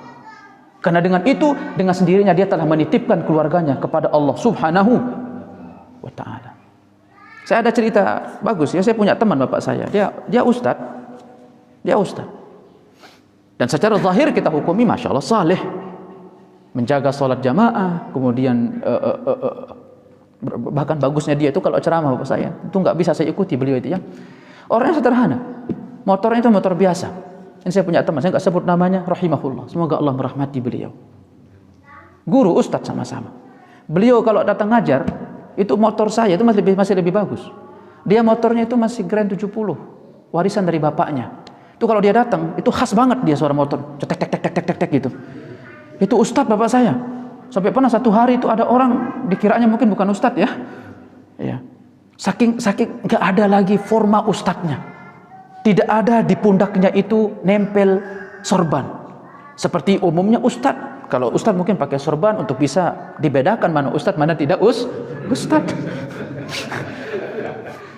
Karena dengan itu, dengan sendirinya dia telah menitipkan keluarganya kepada Allah Subhanahu wa ta'ala. Saya ada cerita bagus ya, saya punya teman bapak saya, dia ustadz. Dan secara zahir kita hukumi Masya Allah saleh, menjaga sholat jamaah, kemudian bahkan bagusnya dia itu kalau ceramah bapak saya itu nggak bisa saya ikuti beliau itu ya. Orangnya sederhana, motornya itu motor biasa. Ini saya punya teman, saya nggak sebut namanya, rahimahullah, semoga Allah merahmati beliau. Guru ustadz sama-sama. Beliau kalau datang ngajar itu motor saya itu masih lebih bagus. Dia motornya itu masih Grand 70, warisan dari bapaknya. Itu kalau dia datang itu khas banget dia suara motor, cetek tek tek tek tek tek gitu. Itu ustadz bapak saya. Sampai pernah satu hari itu ada orang dikiranya mungkin bukan ustadz ya. Saking nggak ada lagi forma ustadznya. Tidak ada di pundaknya itu nempel sorban. Seperti umumnya ustadz. Kalau ustadz mungkin pakai sorban untuk bisa dibedakan mana ustadz mana tidak ustadz.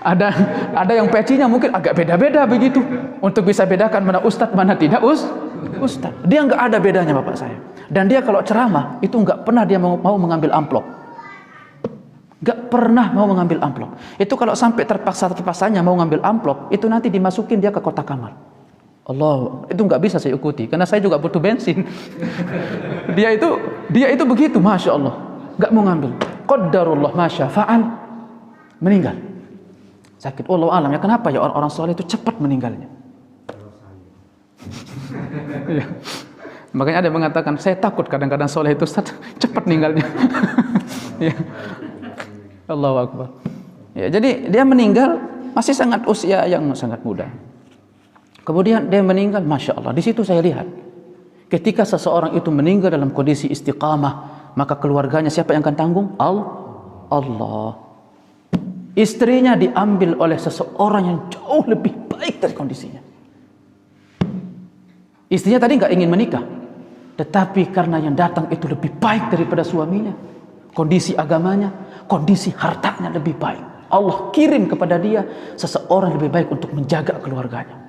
Ada yang pecinya mungkin agak beda-beda begitu untuk bisa bedakan mana ustadz mana tidak ustadz. Dia nggak ada bedanya bapak saya. Dan dia kalau ceramah itu nggak pernah dia mau mengambil amplop. Nggak pernah mau mengambil amplop. Itu kalau sampai terpaksanya mau ngambil amplop, itu nanti dimasukin dia ke kotak kamar. Allah, itu nggak bisa saya ikuti karena saya juga butuh bensin. Dia itu begitu, masya Allah, nggak mau ngambil. Qadarullah masya fa'al, meninggal. Sakit. Allah alam ya, kenapa ya orang-orang soleh itu cepat meninggalnya? Ya. Makanya ada yang mengatakan, saya takut kadang-kadang soleh itu cepat meninggalnya. Ya. Allahu Akbar. Ya, jadi dia meninggal masih sangat usia yang sangat muda. Kemudian dia meninggal, masya Allah. Di situ saya lihat, ketika seseorang itu meninggal dalam kondisi istiqamah, maka keluarganya siapa yang akan tanggung? Allah. Istrinya diambil oleh seseorang yang jauh lebih baik dari kondisinya. Istrinya tadi nggak ingin menikah, tetapi karena yang datang itu lebih baik daripada suaminya, kondisi agamanya, kondisi hartanya lebih baik, Allah kirim kepada dia seseorang lebih baik untuk menjaga keluarganya.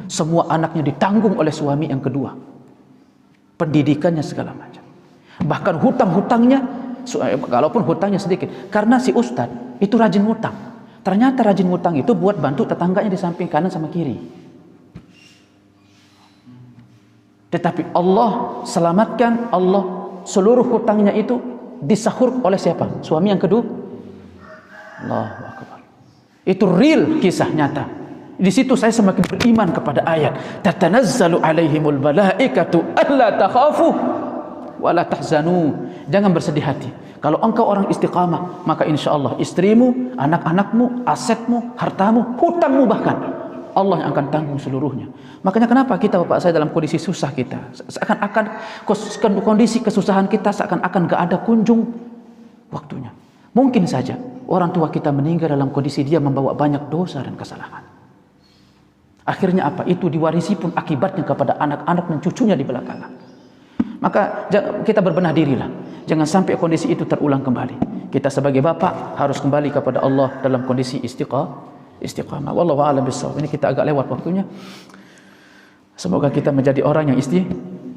Semua anaknya ditanggung oleh suami yang kedua, pendidikannya segala macam, bahkan hutang-hutangnya, walaupun hutangnya sedikit, karena si ustadz itu rajin hutang. Ternyata rajin hutang itu buat bantu tetangganya di samping kanan sama kiri. Tetapi Allah selamatkan, Allah seluruh hutangnya itu disahur oleh siapa? Suami yang kedua. Allahu Akbar. Itu real kisah nyata. Di situ saya semakin beriman kepada ayat tatanazzalu alaihimul malaikatu alla takhafu wa la tahzanu. Jangan bersedih hati. Kalau engkau orang istiqamah, maka insya Allah istrimu, anak-anakmu, asetmu, hartamu, hutangmu bahkan Allah yang akan tanggung seluruhnya. Makanya kenapa kita bapak saya dalam kondisi susah kita, seakan-akan kondisi kesusahan kita seakan-akan gak ada kunjung waktunya. Mungkin saja orang tua kita meninggal dalam kondisi dia membawa banyak dosa dan kesalahan. Akhirnya apa? Itu diwarisi pun akibatnya kepada anak-anak dan cucunya di belakangan. Maka kita berbenah dirilah. Jangan sampai kondisi itu terulang kembali. Kita sebagai bapak harus kembali kepada Allah dalam kondisi istiqamah. Wallahu a'lam bishawab. Ini kita agak lewat waktunya. Semoga kita menjadi orang yang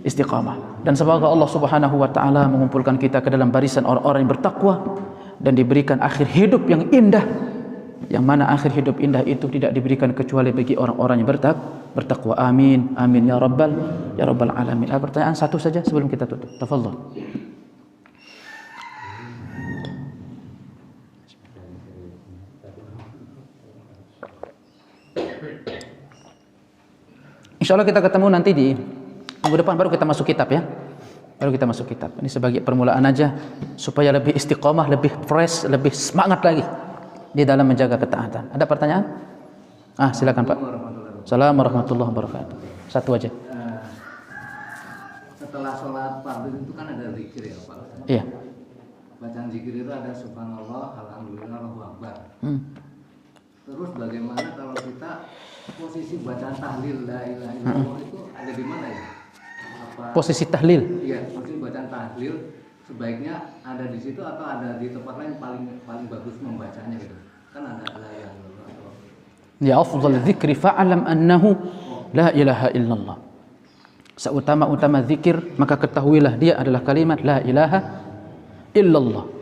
istiqamah. Dan semoga Allah Subhanahu wa taala mengumpulkan kita ke dalam barisan orang-orang yang bertakwa dan diberikan akhir hidup yang indah. Yang mana akhir hidup indah itu tidak diberikan kecuali bagi orang-orang yang bertakwa. Amin. Amin ya rabbal alamin. Pertanyaan satu saja sebelum kita tutup. Tafadhol. Insyaallah kita ketemu nanti di minggu depan, baru kita masuk kitab ya. Baru kita masuk kitab. Ini sebagai permulaan aja supaya lebih istiqomah, lebih fresh, lebih semangat lagi di dalam menjaga ketaatan. Ada pertanyaan? Silakan Pak. Assalamualaikum warahmatullahi wabarakatuh. Satu aja. Setelah sholat fardu itu kan ada zikir ya Pak? Iya. Bacaan zikir itu ada subhanallah, alhamdulillah, Allahu akbar. Terus bagaimana kalau kita posisi bacaan tahlil la ilaha illallah itu ada di mana ya? Posisi tahlil? Iya, posisi bacaan tahlil sebaiknya ada di situ atau ada di tempat lain paling bagus membacanya gitu. Kan ada la ilaha illallah. Ya afdal dzikri fa'lam annahu la ilaha illallah. Seutama-utama zikir maka ketahuilah dia adalah kalimat la ilaha illallah.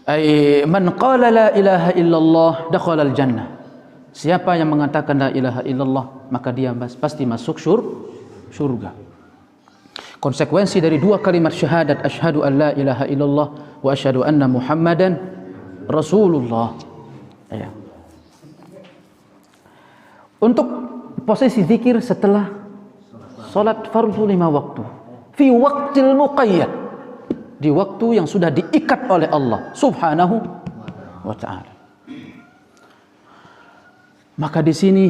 Ay man qala la ilaha illallah dakhala al-jannah. Siapa yang mengatakan la ilaha illallah maka dia pasti masuk surga. Konsekuensi dari dua kalimat syahadat asyhadu an la ilaha illallah wa asyhadu anna Muhammadan Rasulullah. Ya. Untuk posisi zikir setelah salat fardu 5 waktu fi waqtil muqayyad, di waktu yang sudah diikat oleh Allah Subhanahu wa taala. Maka di sini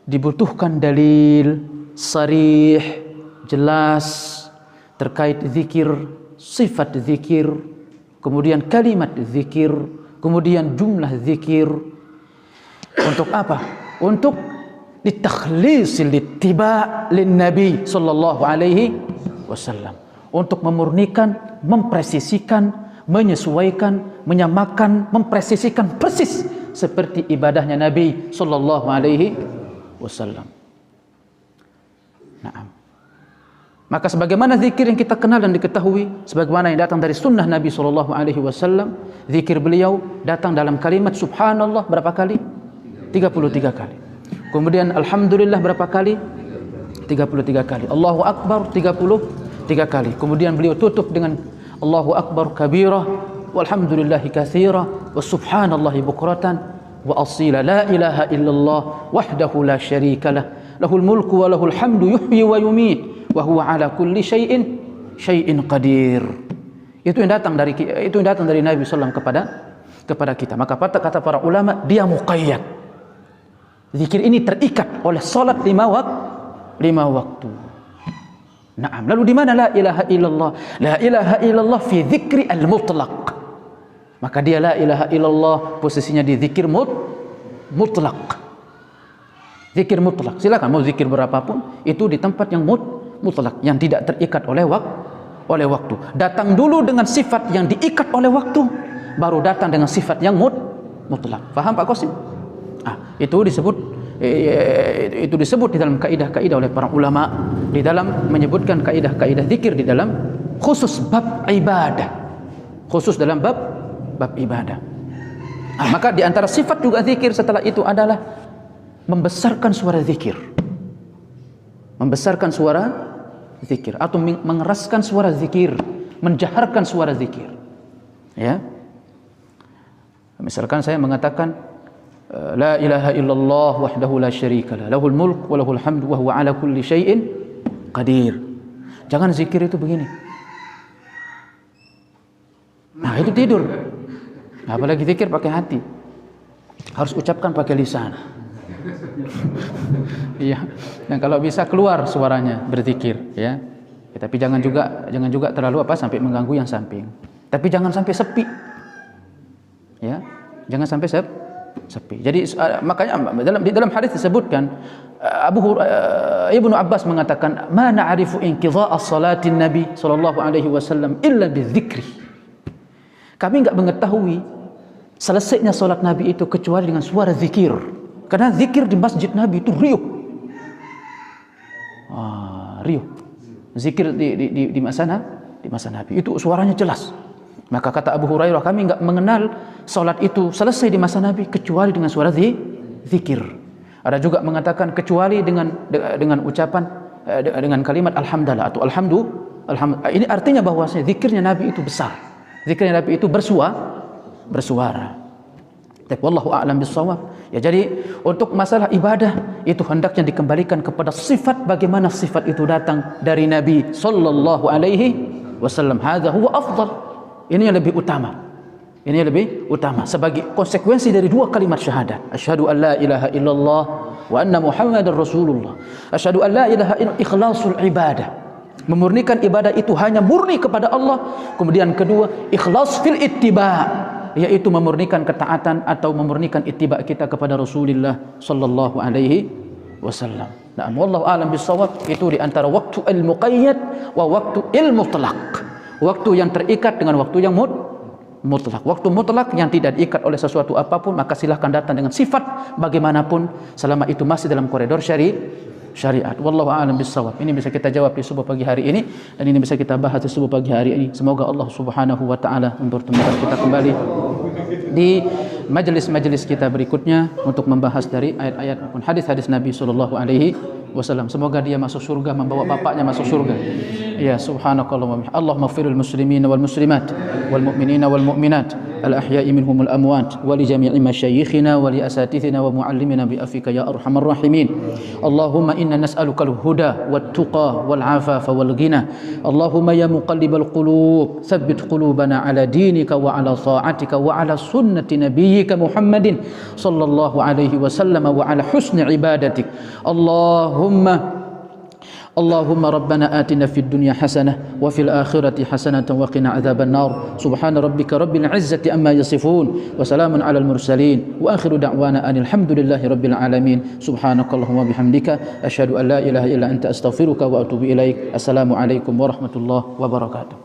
dibutuhkan dalil sarih, jelas terkait zikir, sifat zikir, kemudian kalimat zikir, kemudian jumlah zikir. Untuk apa? Untuk litakhlis littiba' lin nabi sallallahu alaihi wasallam. Untuk memurnikan, mempresisikan, menyesuaikan, menyamakan, mempresisikan persis seperti ibadahnya Nabi sallallahu alaihi wasallam. Naam. Maka sebagaimana zikir yang kita kenal dan diketahui, sebagaimana yang datang dari sunnah Nabi sallallahu alaihi wasallam, zikir beliau datang dalam kalimat subhanallah berapa kali? 33 kali. Kemudian alhamdulillah berapa kali? 33 kali. Allahu akbar 33 kali. Kemudian beliau tutup dengan Allahu akbar kabira walhamdulillahi katsira wa subhanallahi bukratan wa asila la ilaha illallah wahdahu la syarika lah lahul mulku wa lahul hamdu yuhyi wa yumiit wa huwa ala kulli syai'in qadir. Itu yang datang dari Nabi sallallahu kepada kita. Maka kata para ulama dia muqayyad. Zikir ini terikat oleh salat 5 waktu. Naam. Lalu di mana la ilaha illallah? La ilaha illallah fi dzikri al-mutlaq. Maka dia la ilaha illallah posisinya di zikir mutlaq. Zikir mutlaq. Silakan mau zikir berapapun itu di tempat yang mutlaq, yang tidak terikat oleh waktu. Datang dulu dengan sifat yang diikat oleh waktu, baru datang dengan sifat yang mutlaq. Paham Pak Qasim? Itu disebut di dalam kaidah-kaidah oleh para ulama di dalam menyebutkan kaidah-kaidah zikir di dalam khusus bab ibadah. Khusus dalam bab ibadah. Maka di antara sifat juga zikir setelah itu adalah membesarkan suara zikir. Membesarkan suara zikir atau mengeraskan suara zikir, menjaharkan suara zikir. Ya. Misalkan saya mengatakan la ilaha illallah wahdahu la syarika lah lahul mulk wa lahul hamdu wa huwa ala kulli syai'in qadir. Jangan zikir itu begini. Itu tidur. Apalagi zikir pakai hati. Harus ucapkan pakai lisan. Iya. Dan kalau bisa keluar suaranya berzikir, ya. Tapi jangan juga terlalu sampai mengganggu yang samping. Tapi jangan sampai sepi. Ya, jangan sampai sepi. Jadi makanya dalam hadis disebutkan Ibnu Abbas mengatakan, "Ma na'rifu inqidha'a salatin Nabi sallallahu alaihi wasallam illa bidzikri." Kami enggak mengetahui selesainya salat Nabi itu kecuali dengan suara zikir. Karena zikir di masjid Nabi itu riuh. Riuh. Zikir di masa Nabi itu suaranya jelas. Maka kata Abu Hurairah, kami enggak mengenal salat itu selesai di masa Nabi kecuali dengan suara zikir. Ada juga mengatakan kecuali dengan ucapan dengan kalimat alhamdulillah atau alhamdulillah. Ini artinya bahwasanya zikirnya Nabi itu besar. Zikirnya Nabi itu bersuara. Tapi wallahu a'lam bissawab. Ya, jadi untuk masalah ibadah itu hendaknya dikembalikan kepada sifat, bagaimana sifat itu datang dari Nabi sallallahu alaihi wasallam. Hadza huwa afdal. Ini yang lebih utama. Ini yang lebih utama sebagai konsekuensi dari dua kalimat syahadat. Asyhadu an la ilaha illallah wa anna Muhammadar Rasulullah. Asyhadu an la ilaha illallah, ikhlasul ibadah. Memurnikan ibadah itu hanya murni kepada Allah. Kemudian kedua, ikhlas fil ittiba', yaitu memurnikan ketaatan atau memurnikan ittiba' kita kepada Rasulullah sallallahu alaihi wasallam. Nah, wallahu a'lam bissawab. Itu di antara waktu al-muqayyad wa waktu al-mutlaq. Waktu yang terikat dengan waktu yang mutlak. Waktu mutlak yang tidak diikat oleh sesuatu apapun, maka silahkan datang dengan sifat bagaimanapun selama itu masih dalam koridor syariat. Wallahu a'lam bissawab. Ini bisa kita jawab di subuh pagi hari ini, dan ini bisa kita bahas di subuh pagi hari ini. Semoga Allah Subhanahu wa taala mempertemukan kita kembali di majelis-majelis kita berikutnya untuk membahas dari ayat-ayat maupun hadis-hadis Nabi sallallahu alaihi wasallam. Semoga dia masuk surga, membawa bapaknya masuk surga. Ya, subhanakallahumma wa bihamdika. Allahumma ighfiril muslimina wal muslimat wal mu'minina wal mu'minat al ahya'i minhumul amwat wa li jami'i masyayikhina wa li asatidhina wa muallimina bi afika ya arhamar rahimin. Allahumma inna nas'aluka al huda wat tuqa wal afafa wal ghina. Allahumma ya muqallibal qulub tsabbit qulubana ala dinika wa ala ta'atika wa ala sunnati nabiyyika Muhammadin sallallahu alaihi wasallam wa ala husni ibadatik. اللهم ربنا آتنا في الدنيا حسنة وفي الآخرة حسنة وقنا عذاب النار. سبحان ربك رب العزة أما يصفون وسلام على المرسلين وآخر دعوانا أن الحمد لله رب العالمين. سبحانك اللهم وبحمدك أشهد أن لا إله إلا أنت أستغفرك وأتوب إليك. السلام عليكم ورحمة الله وبركاته.